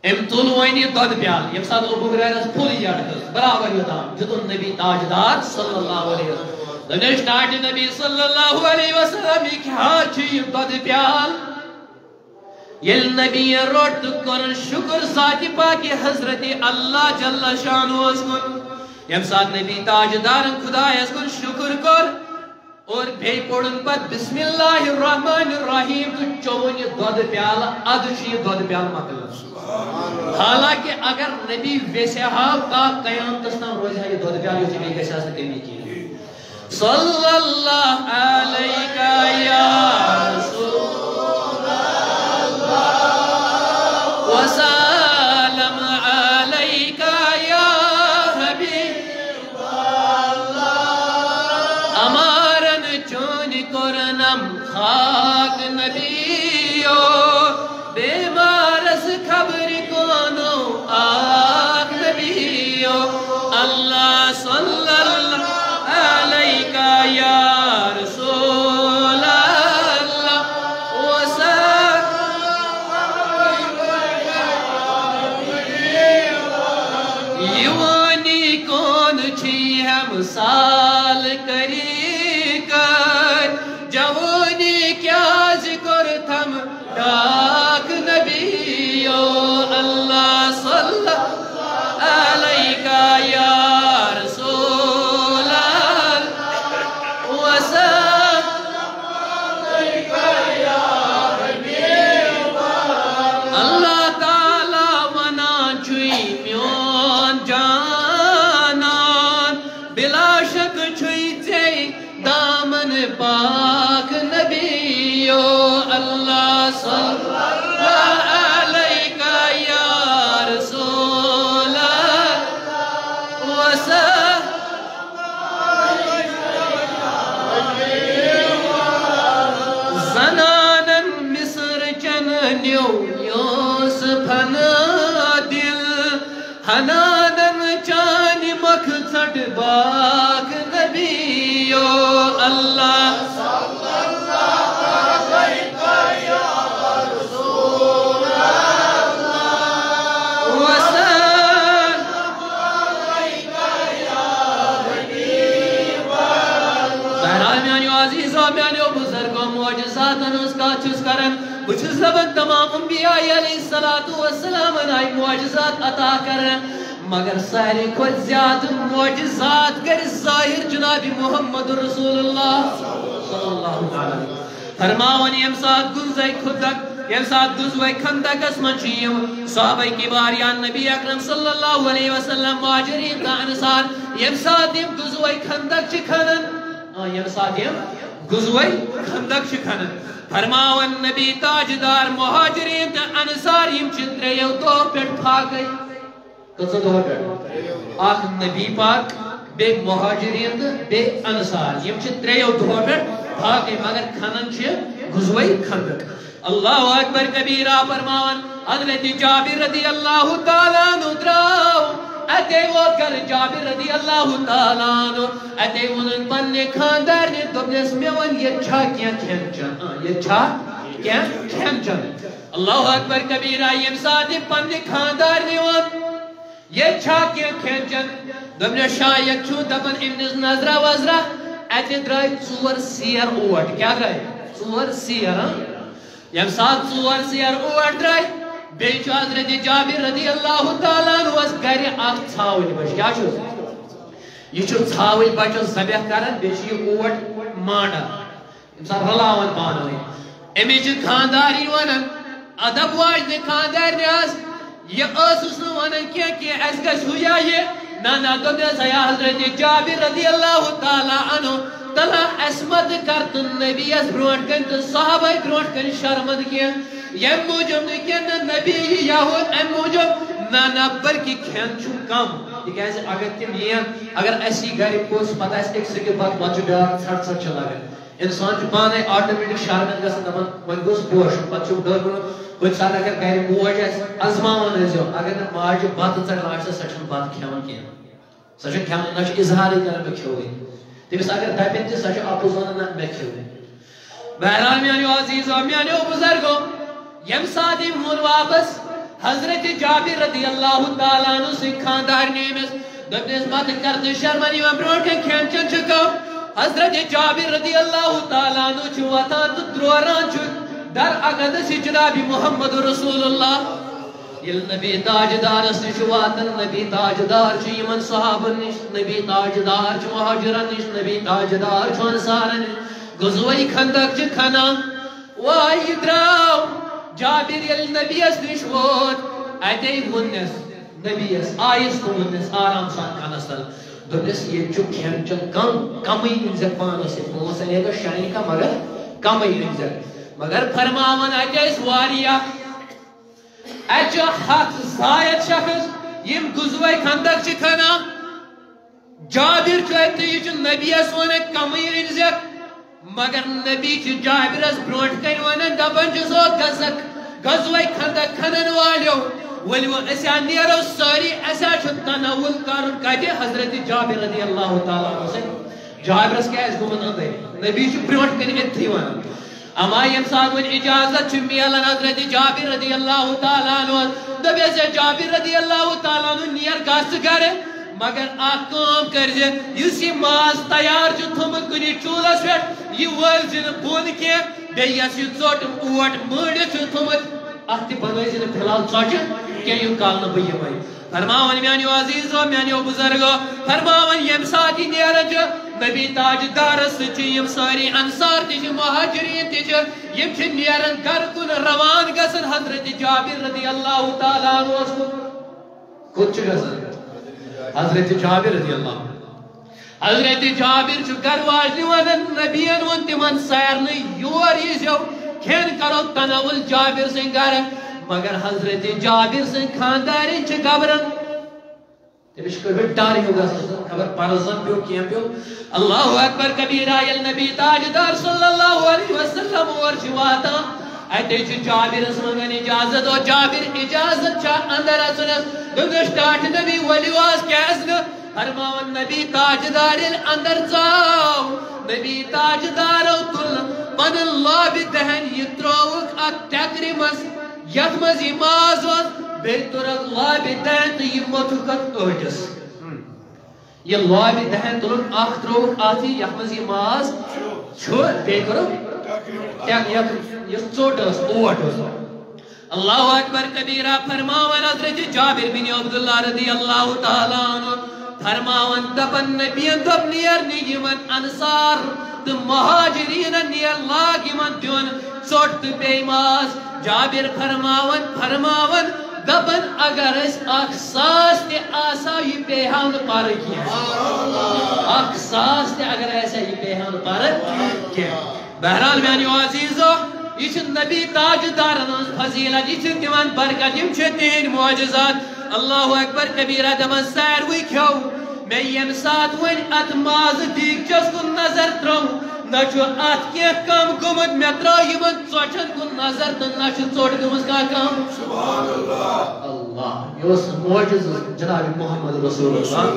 ام تُل وۄنۍ یہِ دۄدٕ پیالہٕ ییٚمہِ ساتہٕ ابو ہریرہس فُل یڈ کٔژ برابر یوٚتام دِتُن نبی تاجدار صلی اللہ علیہ وسلم دپنس ٹاٹہِ نبی صلی اللہ علیہ وسلم یہِ کیٛاہ چھُ یہِ دۄدٕ پیالہٕ یل نبی روٹ کن شکر ذات پاک حضرت اللہ جل شانہ کن یم سات نبی تاجدار خدایس کن شکر کر اور بی پڑن پت بسم اللہ الرحمن الرحیم تو چون یہ دود پیال اد چھ یہ دود پیال مکل حالانکہ اگر نبی ویسے ہا تا قیامت تام روز ہے یہ دود پیال یہ نبی کیسا سے کمی کی صلی اللہ علیہ یا رسول وسلم عليك يا حبيب الله امارن چون کرنم خاک نبیو بیمارس خبر کونو آخ نبیو اللہ صلی اللہ علیہ یا رسول اللہ مثال کری کر جوانی کیا ذکر تھم ڈاک نبیو اللہ صلی اللہ علیہ یا رسول اللہ وسلم اللہ تعالی ونا چھوئی میون جان بلا شک چھوئی تے دامن پاک نبیو اللہ صلی اللہ علیہ یا رسول اللہ وسلم زنانن مصر چننیو یوسفن دل حنانن چان مقصد باغ نبیو اللہ صلی اللہ علیہ یا رسول اللہ وسلم علیہ یا حبیب اللہ بہرحال میانیو عزیزو میانیو بزرگو معجزاتن اس کا چس کرن بچس لبن تمام انبیاء علیہ السلام انہائی معجزات عطا کرن مگر ساری کو زیادہ معجزات کر ظاہر جناب محمد رسول اللہ صلی اللہ علیہ وسلم فرماون یم سات گنزائی خدک یم سات گزوئی خندق اسمن چیم صحابہ کبار یا نبی اکرم صلی اللہ علیہ وسلم مہاجرین کا انصار یم سات یم گزوئی خندق چکھنن یم سات یم گزوئی خندق چکھنن فرماون نبی تاجدار مہاجرین کا انصار یم چتریو دو پیٹ پھاگ گئی کسا دو پیٹ آخ نبی پاک بے مہاجرین بے انصار یم تریو دو پیٹ بھاگ گئی مگر کھنن چھ گزوئی خندق اللہ اکبر کبیرہ فرماون حضرت جابر رضی اللہ تعالیٰ عنہ دراؤ اتے وہ کر جابر رضی اللہ تعالیٰ عنہ اتے انہوں پننے خاندار نے دبنس میں ون یہ چھا کیا کھین چن یہ چھا کیا کھین چن اللہ اکبر کبیرہ یم ساتھ پننے خاندار نے ون یہ چھا کیا کھین چن دبنے شاید چھو دبن امنز نظرہ وزرہ اتے درائی ژور سیر اوٹ کیا گئے ژور سیر یم ساتھ ژور سیر اوٹ درائی بیچو حضرت جابر رضی اللہ تعالیٰ عنہ اس گھر اخ ژھاوٕلۍ بچ کیا چھو یہ چھو ژھاوٕلۍ بچو ذبح کرن بیچ یہ اوٹ مانڈا انسان رلاون پانوئی امی چھ خانداری ونن ادب واجد خاندار نیاز یہ اسس نہ ونن کہ اس گژھِ ہُیا یہ نا نا دوٚپنس ہے حضرت جابر رضی اللہ تعالیٰ عنہ تلا اسمد کرت نبی اس برونٹ کن تو صحابہ برونٹ کن شرمد کیا یم موجب نکن نبی یہود ام موجب نا بلکہ کھین چھو کم تکیاز اگر تم یہ اگر ایسی گھر پوس پتہ اس ایک سکے بعد بچو بیار ژھٹ ژھٹ چلا گئے انسان جو پانے آٹومیٹک شرمند گژھان دپان وۄنۍ گوٚژھ پوش پتہٕ چھُ ڈر کُنہِ ساتہٕ اگر گھرِ موج آسہِ ازماوان ٲسۍزیو اگر نہٕ ماجہِ بتہٕ ژٹان آسہِ سۄ چھنہٕ بتہٕ کھٮ۪وان کینٛہہ سۄ چھِ کھٮ۪وان نہ چھِ اظہارٕے کران مےٚ کھیوٚوٕے تٔمِس اگر دپن تہِ سۄ چھِ اپُز ونان نہ مےٚ کھیوٚوٕے بہرحال میانیو عزیزو میانیو بزرگو یم ساتہٕ أمۍ ووٚن واپس حضرت جابر رضی اللہ تعالیٰ عنہ سٕنٛدۍ خاندارنہِ أمِس دوٚپنس بتہٕ کر تہٕ شرمن یِوان برونٛٹھ کَنہِ کھٮ۪ن چٮ۪ن چھُ کم حضرت جابر رضی اللہ تعالیٰ عنہ چھُ وۄتھان تہٕ تروران چھُ در اقدس جناب محمد رسول اللہ یل نبی تاجدارس نش واتن نبی تاجدار چھ یمن صحابن نش نبی تاجدار چھ مہاجرن نش نبی تاجدار چھ انصارن غزوہ خندق چھ کھنا وائی دراو جابر یل نبی اس نش ووت اتے ونس نبی اس آیس تو ونس آرام سان کھنس تل دوپنس یہ چھ کھین چن کمی انزت پانس پونس انے گا شاین کا مگر کمی انزت مگر فرماون اچھا واریا اچھا ہاتھ زائد شخص یم غزوہ خندق چھ کھنا جابر چھ یہ نبی اس ون کمی انزت مگر نبی چھ جابر اس برونٹ کن ون دپن چھ سو گزک غزوہ خندق کھنن والیو ولو اسا نیرو ساری اسا چھ تناول کرن کتے حضرت جابر رضی اللہ تعالی عنہ سے جابر اس کیا اس گمن اندے نبی چھ برونٹ کن اتھی ون اما یم ساتھ ون اجازت چھ میلن حضرت جابر رضی اللہ تعالی عنہ دبے سے جابر رضی اللہ تعالی عنہ نیر گاست کرے مگر اکھ کام کرزے یس یہ ماز تیار چھ تھومت کنی چولس پٹھ یہ ول زن بون کے بیٚیہِ یس یہ ژوٹ اوٹ مٲڑِتھ چھ تھومت اتھ تہِ بنٲے زن فی الحال ژۄچہِ کینٛہہ یُن کال نہٕ بہٕ یِمے فرماون میانیو عزیزو میانیو بزرگو فرماون یم ساتھ یہ نیران چھ نبی تاجدارس سۭتۍ یم ساری انصار تہِ چھِ مہاجرین تہِ چھِ یم چھِ نیران گھر کُن روان گژھان حضرت جابر رضی اللہ تعالیٰ عنہ کُن چھِ گژھان حضرت جابر رضی اللہ حضرت جابر چھُ گھر واجنہِ ونان نبیَن ووٚن تِمن سارنٕے یور ییٖزیو کھٮ۪ن کرو تناول جابر سٕنٛدۍ گھرٕ مگر حضرت جابر سٕنٛدۍ خاندارین چھِ گبران تمس کڑ ڈر ہیو گژھان خبر پرزن پیو کیم پیو اللہ اکبر کبیرہ یل نبی تاجدار صلی اللہ علیہ وسلم اور چھ واتان اتے چھ جابرس منگان اجازت اور جابر اجازت چھ اندر اژنس دوٚپنس ٹاٹھ نبی ولواس کیاز نہ فرماون نبی تاجدار اندر ژاو نبی تاجدارو تل پنن لاب دہن یہ تروک ات ٹکرِ مز یتھ مز یہ ماز اوس بیٚیہِ تُرکھ لابہِ دہن تہٕ یہِ موٚتھُکھ اتھ ٲٹِس یہ لابہِ دہن تُلُکھ اکھ ترووُکھ اتھ یتھ منٛز یہِ ماز چھُ بیٚیہِ کوٚرُکھ یۄس ژوٚٹ ٲس اوٹ اوس اللہ اکبر کبیرہ فرماون حضرت جابر بن عبداللہ رضی اللہ تعالیٰ عنہ فرماون دپن نبیَن دوٚپ نیر نہِ یِمن انصار تہٕ مہاجریٖنن نیر لاگ یِمن دیُن ژوٚٹ تہٕ بیٚیہِ ماز جابر فرماون دپن اگر اس اکھ ساس تہِ آسا یہ پیہاو نہٕ پرٕ کینٛہہ اکھ ساس تہِ اگر آسا یہ پیہاو نہٕ پرٕ کینٛہہ بہرحال میانیو عزیزو یہ چھ نبی تاجدارن ہنٛز فضیلت یہ چھ تمن برکت یم چھ تہنٛدۍ معجزات اللہ اکبر کبیرہ دپان ساروٕے کھیو مےٚ ییٚمہِ ساتہٕ وۄنۍ اتھ مازٕ دیٖگچس کُن نظر ترٲو نہ چھُ اتھ کینٛہہ کم گوٚمُت مےٚ ترٲو یِمن ژۄچن کُن نظر تہٕ نہ چھُ ژوٚٹ گٔمٕژ کانٛہہ کم سبحان اللہ یہ اوس معجزٕ جناب محمد رسول اللہ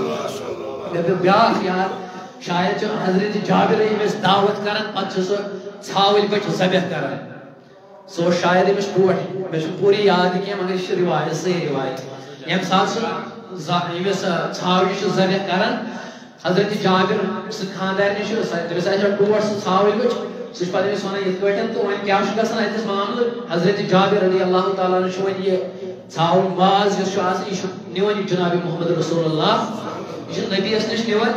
مےٚ پیوٚو بیاکھ یاد شاید چھُ حضرت جابر أمِس دعوت کران پتہٕ چھُ سُہ ژھاوٕلۍ پٲٹھۍ ذبح کران سُہ اوس شاید أمِس پوٹھ مےٚ چھُنہٕ پوٗرٕ یاد کینٛہہ مگر یہِ چھِ رِوایت صحیح رِوایت ییٚمہِ ساتہٕ سُہ أمِس ژھاوٕلۍ چھُ ذبح کران حضرت جابر سٕنٛدۍ خاندارنہِ چھُ تٔمِس آسہِ ٹوٹھ سُہ ژھاوٕلۍ پٲٹھۍ سُہ چھُ پتہٕ أمِس ونان یِتھ پٲٹھۍ تہٕ وۄنۍ کیٛاہ چھُ گژھان اَتٮ۪س معاملہٕ حضرت جابر رضی اللہ تعالیٰ عنہ چھُ وۄنۍ یہِ ژھاوُل ماز یُس چھُ آسان یہِ چھُ نِوان یہِ جناب محمد رسول اللہ یہ چھُ نبیَس نِش نِوان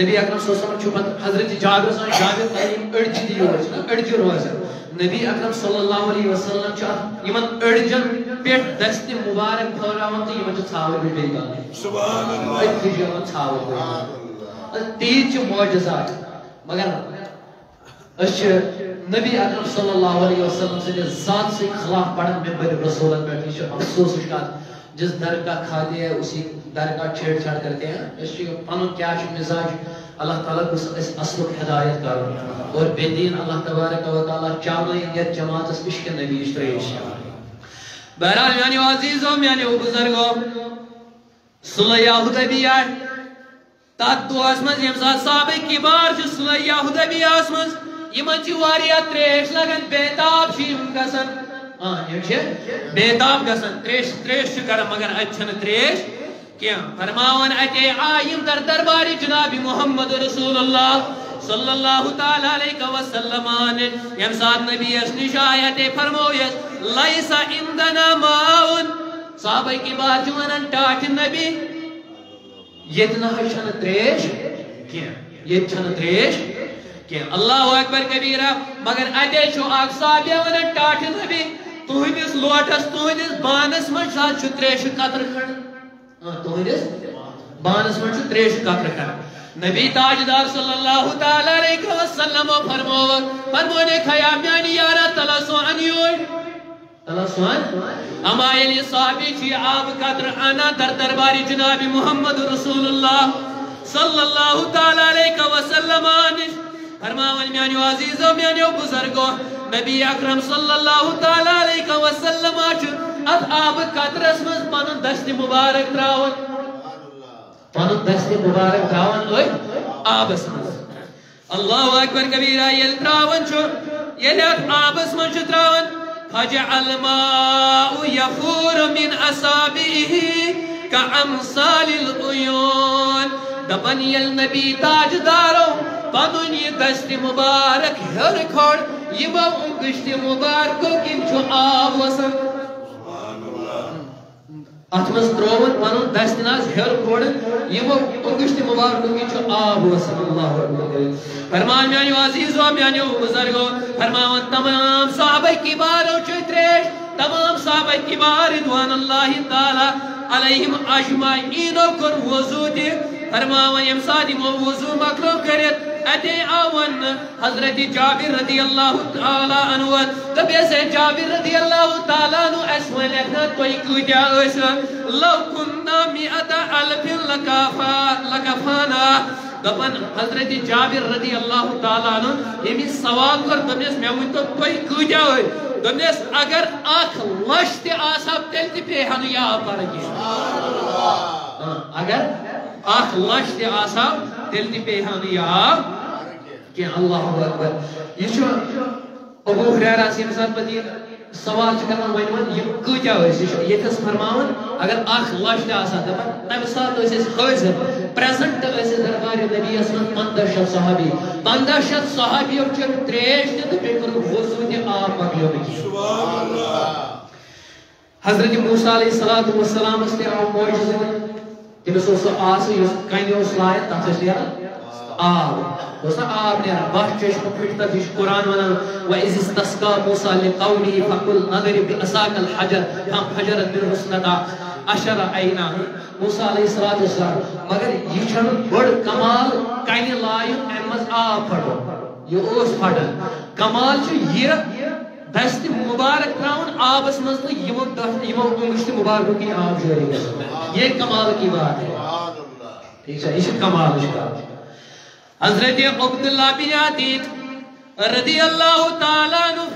نبی اکرم صلی اللہ علیہ وسلم چھُ پتہٕ حضرت جابرس ونان جابر تۄہہِ أڑجہِ دِیِو حظ أڑجہِ روزن نبی اکرم صلی اللہ علیہ وسلم چھُ اتھ یِمن أڑجن پٮ۪ٹھ دستہِ مُبارک پھٲراوان تہٕ یِمن چھُ ژھاوٕلۍ بیٚیہِ دِوان أتھی چھُ یِوان ژھاوُل تیٖتۍ چھِ معجزات مگر نبی اکرم صلی اللہ علیہ وسلم سے ذات سے خلاف پڑھن ممبر رسولت بیٹھی چھے افسوس اشکات جس در کا کھاتے ہیں اسی در کا چھیڑ چھاڑ کرتے ہیں اس کی پانوں کیا چھے مزاج اللہ تعالیٰ کو اس اصل ہدایت کرو اور بے دین اللہ تبارک و تعالیٰ چاولیں یہ جماعت اس عشق نبی اشتریش بہرحال میانی عزیزوں میانی بزرگوں صلح حدیبیہ تات دعاس مز یم سات صحابہ کبار چھ صلح حدیبیہ مز یمن چھ واریاہ تریش لگن بیتاب چھ یم گژھن یم چھ بیتاب گژھن تریش چھ کران مگر ات چھن تریش کیا فرماون اتے آیم در دربار جناب محمد رسول اللہ صلی اللہ تعالی علیہ وسلم یم سات نبی اس نشایت فرمویس لیس عندنا ماؤن صحابہ کبار چھ ونان ٹاٹھ نبی یتنا چھن تریش کیا یہ چھن تریش کہ اللہ اکبر کبیرہ مگر اتے چھو اکھ صحابی ونان ٹاٹھ نبی تہندس لوٹس تہندس بانس من سات چھ تریش قطر کھڑ تہندس بانس من چھ تریش قطر کھڑ نبی تاجدار صلی اللہ تعالی علیہ وسلم فرمونے کھیا میانی یارا تلسو انیوئی اما یلی صحابی چی آب قدر آنا در درباری جناب محمد رسول اللہ صلی اللہ تعالی علیہ وسلم آنش فرماون میانی عزیزو میانی بزرگو نبی اکرم صلی اللہ تعالی علیہ وسلم آنش ات آب قدر اسمز پانن دست مبارک تراون پانن دست مبارک تراون اوئی آب اسمز اللہ اکبر کبیرہ یل تراون چھو یل ات آب اسمز چھو تراون فجعل الماء يفور من أصابعه كأمثال العيون دپن یل نبی تاجدارو پنن یہ دست مبارک ہر کھوڑ یہ وہ انگشت مبارکو کن چھو آب وسن اتمس تروون پنن دست ناز ہر کھوڑ یہ وہ انگشت مبارکو کن چھو آب وسن اللہ علیہ فرمان میانی عزیزو میانی بزرگو فرمان تمام صحابہ کبارو چھو تریش تمام صحابہ کبار رضوان اللہ تعالی علیہم اجمعین کر وضو دی فرمان یم سادی مو وضو مکلو کرت اتے آون حضرت جابر رضی اللہ تعالی عنہ تب ایسے جابر رضی اللہ تعالی عنہ اسوان اکنا توی کجا ایسا لو کننا میعت الف لکفانا دپن حضرت جابر رضی اللہ تعالی عنہ یمی سوال کر دمیس میں ہوئی تو توی کجا ہوئی دمیس اگر آکھ لشت آساب تلتی پیہنو یا پرگی اگر آکھ لشت آساب تلتی پیہنو یا کہ اللہ اکبر یہ چھو ابو حریرہ سے مثال پتی سوال کرنا ونوان یہ کجا ہوئی یہ تس فرماون اگر آخ لاشت آسا دپن تم ساتھ اسے حاضر پریزنٹ اسے دربار نبی اسلام 1500 صحابی 1500 صحابی اور چھ تریش تے تے کر وضو دے آپ مکلو کی سبحان اللہ حضرت موسی علیہ السلام اس نے او معجزہ تمس اس آس یہ کہیں اس لائے تاں سے آب دوستا آب نے باش چشم پھٹتا فیش قرآن ونن وَإِذِ اسْتَسْقَى مُوسَى لِقَوْمِهِ فَقُلْ نَضْرِبْ بِعَصَاكَ الْحَجَرَ فَانْفَجَرَتْ مِنْهُ اثْنَتَا عَشَرَ عَيْنًا موسیٰ علیہ السلام مگر یہ چھن بڑ کمال کائنی لائن احمد آب پھٹو یہ اوس پھٹن کمال چھو یہ دست مبارک راؤن آب اس مزد یمو انگشت مبارکو کی آب جوری گا یہ کمال کی بات ہے ٹھیک ہے یہ کمال اس کا حضرت عبداللہ بن عتیق رضی اللہ تعالیٰ عنہ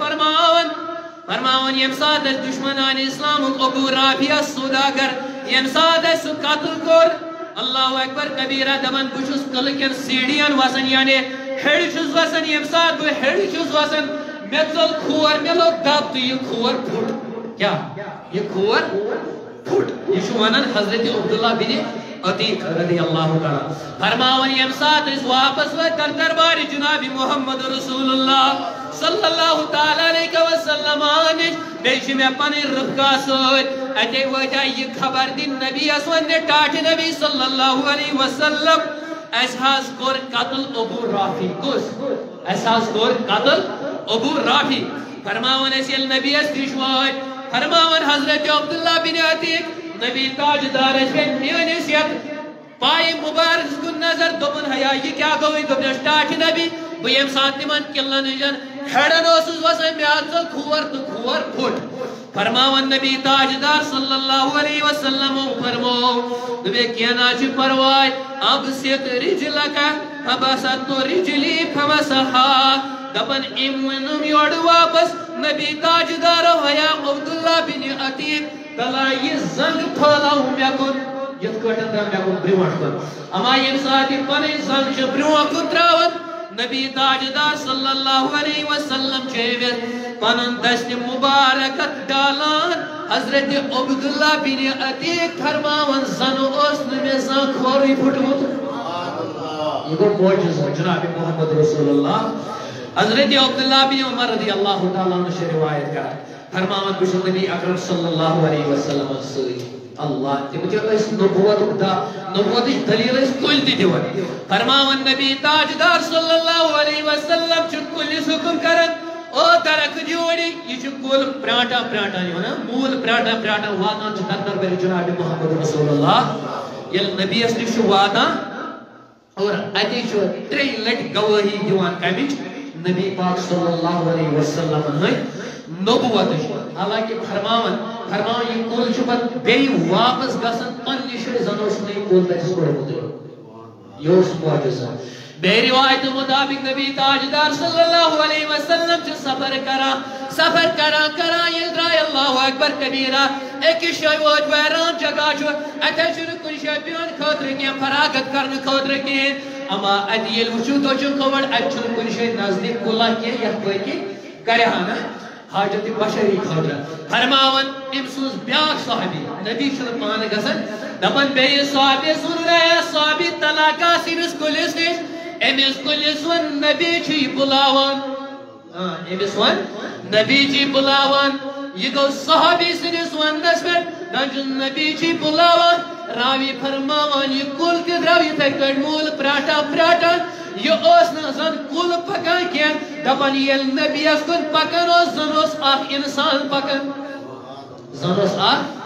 فرماون یم ساتھ دشمنان اسلام ابو رافیہ سوداگر یم ساتھ قتل کر اللہ اکبر کبیرہ دمن بچس کلکن سیڑیان وسن یعنی ہیڑ چس وسن یم ساتھ بو ہیڑ چس وسن میتل کھور ملو دب تو یہ کھور پھٹ کیا یہ کھور پھٹ یہ شوانن حضرت عبداللہ بن عتیق رضی اللہ تعالیٰ فرماون یم ساتھ اس واپس و دربار جناب محمد رسول اللہ صلی اللہ تعالیٰ علیہ وسلم آنش بیش میں پانی رفقہ سوچ اتے وجہ یہ خبر دی نبی اسوان نے ٹاٹ نبی صلی اللہ علیہ وسلم احساس کور قتل ابو رافی کس احساس کور قتل ابو رافی فرماون ایسی نبی اس دشواج فرماون حضرت عبداللہ بن عتیق نبی تاجدار ہے میانیسیت پائی مبارک کو نظر دوبن حیا یہ کیا گوئی دوبن اشتاٹ نبی بہم سات تمن قلن ہجن کھڑن وسان میاژل کھور تو کھور پھٹ فرماون نبی تاجدار صلی اللہ علیہ وسلم فرمو دبے کینا چھ پرواے اب سیت رجلک فبسط رجلی فمسحا دپن امنم یوڑ واپس نبی تاجدار ویا عبداللہ بن عتیق تلا یہ زنگ پھلاو میکن یت کٹن دا میکن برونٹ کن اما یم ساتھ پن زنگ چھ برونٹ کن تراون نبی تاجدار صلی اللہ علیہ وسلم چیوت پنن دست مبارکت ڈالان حضرت عبداللہ بن عتیق فرماون زن اس نمی زن کھوری پھٹمت یہ کو معجزہ جناب محمد رسول اللہ حضرت عبداللہ بن عمر رضی اللہ تعالیٰ عنہ سے روایت کر فرماون بشر نبی اکرم صلی اللہ علیہ وسلم سی اللہ تم جو اس نبوت دا نبوت دلیل اس کل دی دیوان فرماون نبی تاجدار صلی اللہ علیہ وسلم چھ کل حکم کرن او درک جوڑی یہ چھ کل پراٹا پراٹا جو نا مول پراٹا پراٹا واتان چھ در بر جناب محمد رسول اللہ یل نبی اس نش وعدہ اور اتی چھ تری لٹ گواہی دیوان کمچ نبی پاک صلی اللہ علیہ وسلم ہے نبوت حالانکہ فرماون یہ کل چھ بی واپس گسن پنہ شر زنوس نہیں کل تس کوڑمت یہ اس معجزہ بے روایت مطابق نبی تاجدار صلی اللہ علیہ وسلم چھ سفر کرا یہ درائے اللہ اکبر کبیرہ ایک شای وچ ویران جگہ چھ اتھے چھ کن شای بیان خاطر کی فراغت کرنے خاطر کی اما ات یل وچو تو چھ کھوڑ ات چھ کن شای نزدیک کلا کی یت پکی کرے ہانا حاجت بشری خاطر فرماون امسوز بیاک صحابی نبی چھ پان گسن دپن بے صحابی سن رہے صحابی طلاقہ سیمس کلس نش امس کلس ون نبی چھ بلاوان امس ون نبی چھ بلاوان یہ گو صحابی سنس وندس پہ دنچ نبی چھ بلاوان راوی فرماوان یہ کل تی درو یہ تک مول پراٹا پراٹا یہ اس نظر کل پکان کیا دپن یل نبی اس کن پکان اس زنوس آخ انسان پکان زنوس آخ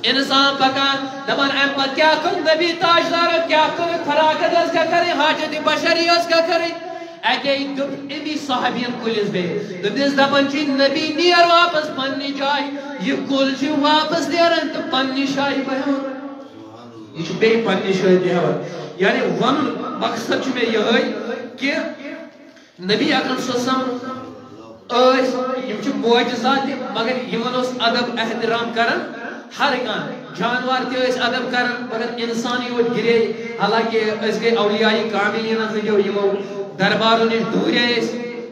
انسان پکان دپن ام پت کیا کن نبی تاجدار کیا کن فراغت اس کا کریں حاجت بشری اس کا کریں اکی دب امی صحابین کلس بے دبنس دپن چی نبی نیر واپس پنی جائی یہ کل چی واپس نیرن تو پنی شائی بیان یہ چھ بے پنی شائی بیان یعنی ون مقصد چھ میں یہ ہے کہ نبی اکرم صلی اللہ علیہ وسلم یہ چھ معجزات مگر یمن اس ادب احترام کرن ہر کان جانوار تی اس ادب کرن مگر انسانی وہ گرے حالانکہ اس کے اولیاء کاملین جو یمو درباروں نش دور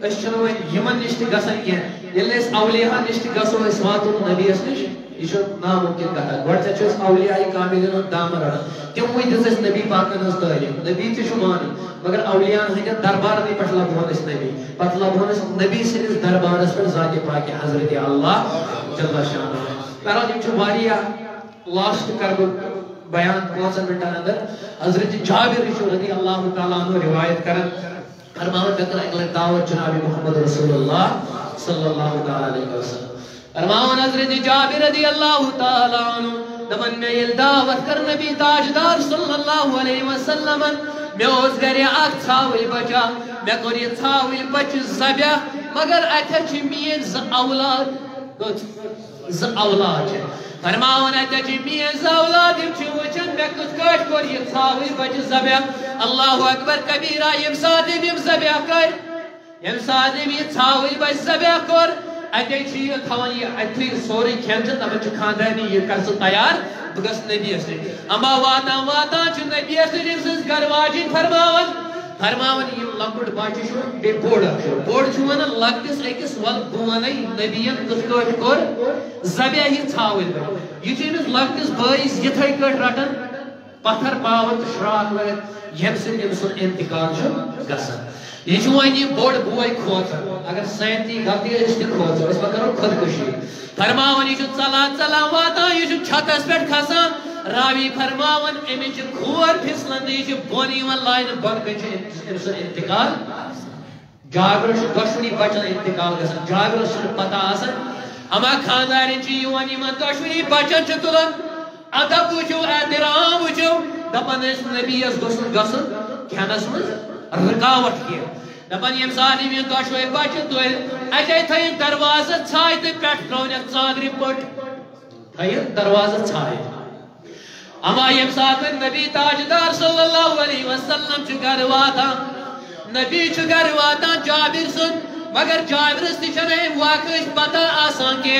اس چنو یمن نش تہ گژھان کینٛہہ ییٚلہِ أسۍ اولیاء نش تہ گژھو أسۍ واتو نبیَس نش یہ چھُ ناممکن کتھا گۄڈٕ چھِ أسۍ اولیاء کاملین ہُنٛد دامن رٹان تِموٕے دِژ اَسہِ نبی پاکن ہٕنٛز تعلیٖم نبی تہِ چھُ مانان مگر اولیاءن ہٕنٛدٮ۪ن دربارنٕے پٮ۪ٹھ لبہون أسۍ نبی پتہٕ لبہون أسۍ نبی سٕنٛدِس دربارس پٮ۪ٹھ ذاتِ پاکہِ حضرت اللہ جل شانہ بہرحال یِم چھِ واریاہ لاسٹ کرٕ بہٕ بیان 5 منٹن اندر حضرت جابر رضی اللہ تعالیٰ عنہ روایت کرن فرماون بکر اگلے دعوت جناب محمد رسول اللہ صلی اللہ علیہ وسلم فرماون حضرت جابر رضی اللہ تعالیٰ عنہ دپن میں یل دعوت کر نبی تاجدار صلی اللہ علیہ وسلم میں اس گھر اخ ژھاوٕلۍ بچا میں کور یہ ژھاوٕلۍ بچہ ذبح مگر اتھے چھ مین ز اولاد فرماون اتھے چھ مین ز اولاد یم چھ وچھن میں کت کٹ کور یہ ژھاوٕلۍ بچہ ذبح اللہ اکبر کبیرہ یم ساتھ یم ذبح کر یم ساتھ یہ ژھاوٕلۍ بچہ ذبح کور اتے چھ یہ تھاون یہ اتھی سورے کھین چھ دپن چھ خاندانی یہ کر تیار بہ گس نبی اس اما واتان چھ نبی اس سز گھر واجن فرماون یہ لکٹ بچہ چھ بے بوڑ چھ ون لکٹس اکس ول بونے نبیین کت کٹ کور ذبح یہ ژھاوٕلۍ یہ چھ لکٹس بٲیس یتھے کٹ رٹن پتھر پاون تو شراک لگت یم سن انتقال چھ گسان یہ چھ ون یہ بوڑ بوے کھوژان اگر سینتی غلطی اس تہ کھوژو اس کرو خودکشی فرماون یہ چھ ژلان واتان یہ چھ چھتس پٮ۪ٹھ کھسان راوی فرماون امی چھ کھور پھسلن یہ چھ بون یوان لاین بون کن چھ ام سن انتقال جابرس چھ دشونی بچن انتقال گژھان جابرس چھ پتہ آسان اما خاندارین چھ یوان یمن دشونی بچن چھ تلان ادب وچھو احترام وچھو دپان اس نبی اس گژھن کھینس مز رکاوٹ کی دپان یم سات یم دشوے بچہ تل اتے تھین دروازہ ژھاے تو پٮ۪ٹھ ترٛوونکھ ژادرِ پٔٹ تھین دروازہ ژھاے اما یم سات نبی تاجدار صلی اللہ علیہ وسلم چھ گھر واتان نبی چھ گھر واتان جابر سن مگر جابرس تہ چھنہ واقعہ پتہ آسان کی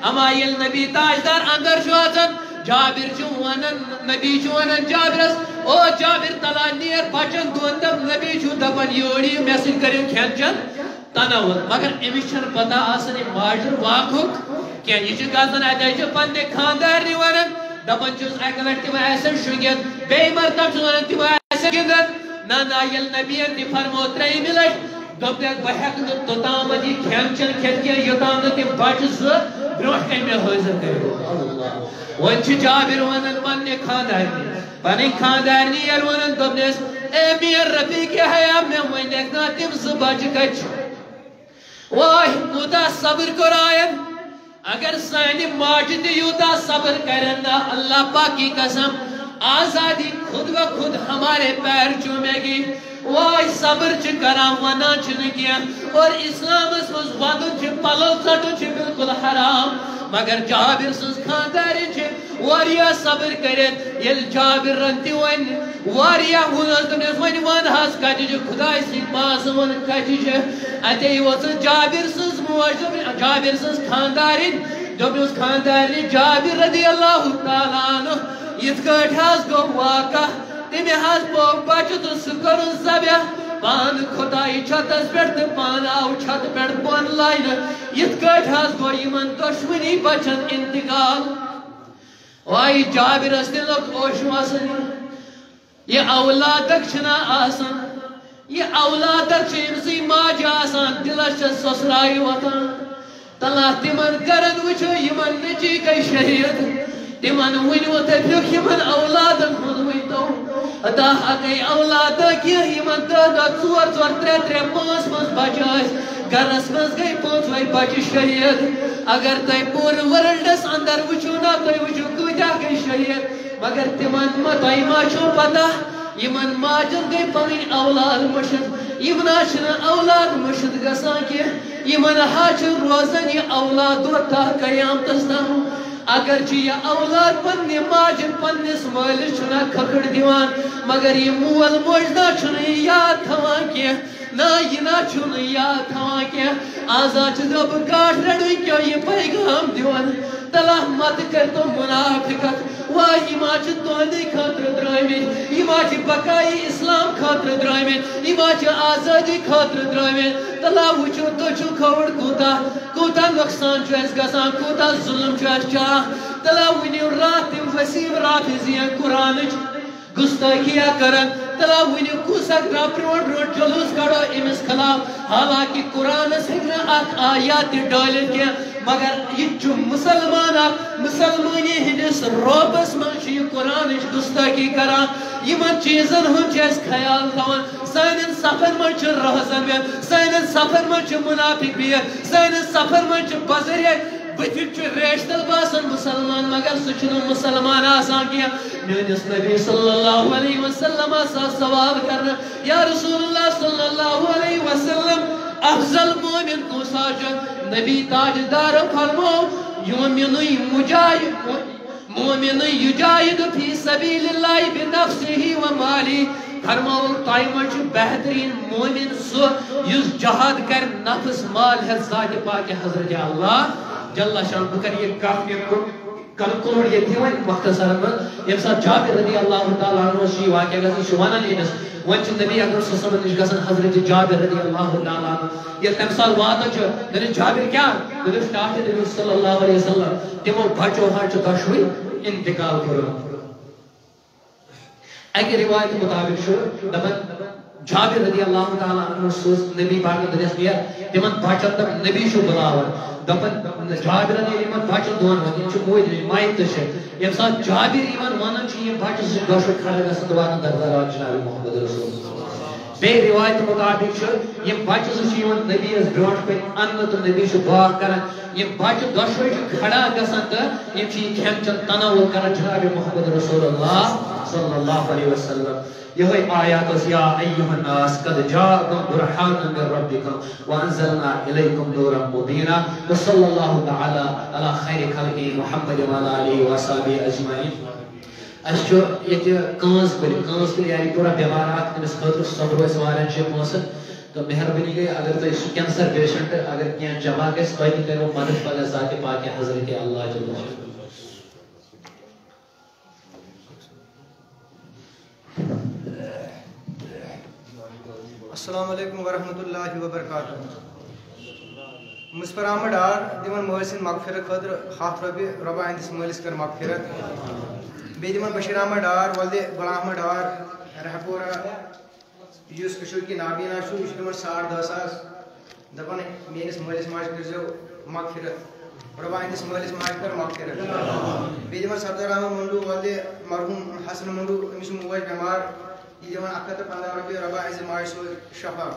اما یل نبی تاجدار اندر چھ اژان جابر چھ ونان نبی چھ ونان جابرس او جابر تلا نیر بچن دون دپ نبی چھ دپان یوڑی مے سۭتۍ کٔرِو کھٮ۪ن چٮ۪ن تناول مگر أمِس چھنہٕ پتہ آسان یہِ ماجر واقعُک کینٛہہ یہِ چھِ گژھان اتے چھِ پننہِ خاندارنہِ ونان دپان چھُس اکہِ لٹہِ تِم آسن شۄنگِتھ بیٚیہِ مرتبہ چھُس ونان تِم آسن گِنٛدان نہ ییٚلہِ نبیَن تہِ فرمو ترٛیٚیِمہِ لٹہِ دوٚپنکھ بہٕ ہٮ۪کہٕ نہٕ توٚتامتھ یہِ کھٮ۪ن چٮ۪ن کھٮ۪تھ کینٛہہ یوٚتام نہٕ تِم بچہِ زٕ برونٛٹھ کَنہِ مےٚ حٲضِر کٔرِو وۄنۍ چھِ جابر ونان پننہِ خاندارنہِ پنٕنۍ خاندارنہِ ییٚلہِ ونان دوٚپنس اے میٲنۍ رفیٖق حیام مےٚ ونکھ نا تِم زٕ بچہِ کتہِ چھِ واے کوٗتاہ صبر کوٚر آین اگر سانہِ ماجہِ تہِ یوٗتاہ صبر کرن نا اللہ پاک کی قسم آزادی خود و خود ہمارے پیر چومے گی وائی صبر چھ کرام ونان چھنہ کینٛہہ اور اسلامس مز ودن چھ پلو ژٹن چھ بالکل حرام مگر جابر سٕنٛز خاندارین چھ واریاہ صبر کٔرِتھ ییٚلہِ جابرن تہِ وۄنۍ واریاہ ووٚنس دوٚپنس وۄنۍ ون حظ کتہِ چھِ خداے سٕنٛدۍ پاسہٕ ووٚن کتہِ چھِ اتے وٲژٕس جابر سٕنٛز موج دوٚپُن جابر سٕنٛز خاندارین دوٚپنس خاندارنہِ جابر رضی اللہ تعالیٰ عنہ یِتھ کٲٹھۍ حظ گوٚو واقعہ تٔمۍ حظ پوٚو بچہِ تہٕ سُہ کوٚرُن ذبح پانہٕ کھوٚتاے چھتس پٮ۪ٹھ تہٕ پانہٕ آو چھتہٕ پٮ۪ٹھ بۄن لاینہٕ یِتھ کٲٹھۍ حظ گوٚو یِمن دۄشوٕنی بچن انتقال واے جابرس تہِ لوٚگ اوش وسن یہِ اولادک چھنا آسان یہِ اولادک چھُ أمسٕے ماجہِ آسان دِلس چھس سۄسرایہِ وۄتھان تلا تِمن گرن وٕچھو یِمن نیٚچی گٔے شہید تِمن ؤنِو دٔپِکھ یِمن اولادن ہُنٛد ؤنۍتو داہ گٔے اولادہ کینٛہہ یِمن دہ دہ ژور ژور ترٛےٚ ترٛےٚ پانٛژھ پانٛژھ بچہِ ٲسۍ گرس منٛز گٔے پانٛژوے بچہِ شہید اگر تُہۍ پوٗرٕ ورلڈس اندر وٕچھِو نا تُہۍ وٕچھِو کۭتیاہ گٔے شہید مگر تِمن ما تۄہہِ ما چھو پتہ یِمن ماجن گٔے پنٕنۍ اولاد مٔشِد یِم نہ چھِنہٕ اولاد مٔشِد گژھان کینٛہہ یِمن حظ چھُ روزان یہِ اولاد دۄہ تا قیامتس تام اگر یہِ اولاد پننہِ ماجہِ پننِس مٲلِس چھُنہ کھکھٕڑ دِوان مگر یہِ مول موج نہ چھُنہٕ یہِ یاد تھاوان کینٛہہ نہ یہِ نہ چھُنہٕ یاد تھاوان کینٛہہ آزاد چھُس بہٕ گاٹھ رَٹوٕنۍ کیٛاہ یہِ پیغام دِوان تلا مت کٔرۍتو مُنافِقت واے یِم حظ چھِ تُہنٛدے خٲطرٕ درٛٲمٕتۍ یِم حظ چھِ بقایہِ اِسلام خٲطرٕ درٛٲمٕتۍ یِم حظ چھِ آزٲدی خٲطرٕ درٛٲمٕتۍ تلا وٕچھِو تُہۍ چھِو کھووُر کوٗتاہ نۄقصان چھُ اَسہِ گژھان کوٗتاہ ظُلم چھُ اَسہِ چلان تلا ؤنِو راتھ تِم ؤسیٖم رافِضِین قُرانٕچ گُستٲخِیا کران تلا ؤنِو کُس اکھ رب برونٛٹھ برونٛٹھ جلوٗس کڑو أمِس خلاف حالانکہِ قُرانس ہیٚکہِ نہٕ اکھ آیات تہِ ڈٲلِتھ کینٛہہ مگر یہِ چھُ مُسلمان اکھ مُسلمٲنی ہٕنٛدِس روبس منٛز چھُ یہِ قُرانٕچ گُستٲخی کران یِمن چیٖزن ہُنٛد چھُ اَسہِ خیال تھاوان سانٮ۪ن صفن منٛز چھُ رہزن بِہِتھ سانٮ۪ن صفن منٛز چھُ مُنافِق بِہِتھ سانٮ۪ن صفن منٛز چھُ بزریا بٕتھِس چھُ ریشتل باسان مُسلمان مگر سُہ چھُنہٕ مُسلمان آسان کینٛہہ میٲنِس نبی صلی اللہ علیہ وسلم آسان سوال کرنہٕ یا رسول اللہ صلی اللہ علیہ وسلم افضل مومن کُس حظ چھُ نبی تاجدارو فرمو مومن یجاہد فی سبیل اللہ بنفسہ و مالی فرماوُن تۄہہِ منٛز چھُ بہتریٖن مومن سُہ یُس جہاد کرِ نفس مال ہٮ۪تھ ذاتِ پاکہِ حضرت اللہ جل شان بہٕ کرٕ یہِ کتھ کنکلوڈ ییٚتھی وۄنۍ مختصرن منٛز ییٚمہِ ساتہٕ جابر رضی اللہ تعالیٰ عنہ چھُ یہِ واقعہ گژھان یہِ چھُ ونان ییٚتس وۄنۍ چھُ نبی اکرم صلی اللہ علیہ وسلم نِش گژھان حضرت جابر رضی اللہ تعالیٰ عنہ ییٚلہِ تمہِ ساتہٕ واتان چھُ دٔپِس جابر کیٛاہ دٔپِس ٹاٹھ نبی صلی اللہ علیہ وسلم تِمو بچو حظ چھُ دۄشوٕے انتقال کوٚرمُت اکہِ روایتہِ مُطابق چھُ دپان جابر رضی اللہ تعالیٰ عنہ سوز نبی پاکن دٔپِس نیرِ تِمن بچن دپان نبی چھُ بُلاوان دپان جابرن ییٚلہِ یِمن بچن دۄن ووٚن یِم چھِ موٗدۍ مایہِ تہِ چھِ ییٚمہِ ساتہٕ جابر یِمن ونان چھِ یِم بچہِ زٕ دۄشوٕے کھڑا گژھان تہٕ واتان دربارات جناب محمد رسول بے روایت مطابق یہ بچہ زیون نبی برونٹ کن ان تو نبی دعا کران یہ بچہ دشوئی کھڑا گژھان تو یہ کھین چن تناول کران جناب محمد رسول اللہ صلی اللہ علیہ وسلم. یہ آیات یا ایھا الناس قد جاءکم برہان من ربکم وانزلنا الیکم نورا مبینا وصلی اللہ تعالی علی خیر خلقہ محمد وعلی آلہ وصحبہ اجمعین. اس یہ کانز کل یعنی پورا بیمار تمس خاطر صبر وارن پونسہ تو مہربانی گئی اگر تو کینسر پیشنٹ اگر کی جمع گھس تہ کرو مدد پگہ ذات پاک حضرت اللہ جل جلالہ. السلام علیکم ورحمۃ اللہ وبرکاتہ. مصفر احمد ڈار دِوان مٲلۍ سٕنٛدِ مغفرت خٲطرٕ 100 رۄپیہِ رۄبا ہٕنٛدِس مٲلِس کٔر مغفرت. بیٚیہِ دِوان بشیٖر احمد ڈار ولدِ غلام احمد ڈار رہپورہ یُس کٔشیٖرِ کی نابینا چھُ یہِ چھُ دِوان 10,000 دپان میٲنِس مٲلِس ماجہِ کٔرۍزیو مغفرت رۄبا ہٕنٛدِس مٲلِس ماجہِ کٔر مغفرت. بیٚیہِ دِوان سردار احمد منڈو ولدِ مرحوٗم حسن منڈو أمِس چھُ موج بٮ۪مار یہ دِوان 115 رۄپیہِ رۄبا ہٕنٛزِ ماجہِ سوز شفا.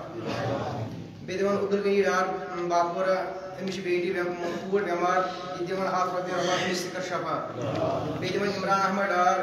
بیٚیہِ دِوان عبدل غنی ڈار باپورہ أمِس چھِ بیٹی کوٗر بٮ۪مار یہِ دِوان 100 رۄپیہِ رۄبا ہٕنٛدِس تہِ کر شفا. بیٚیہِ دِوان عمران احمد ڈار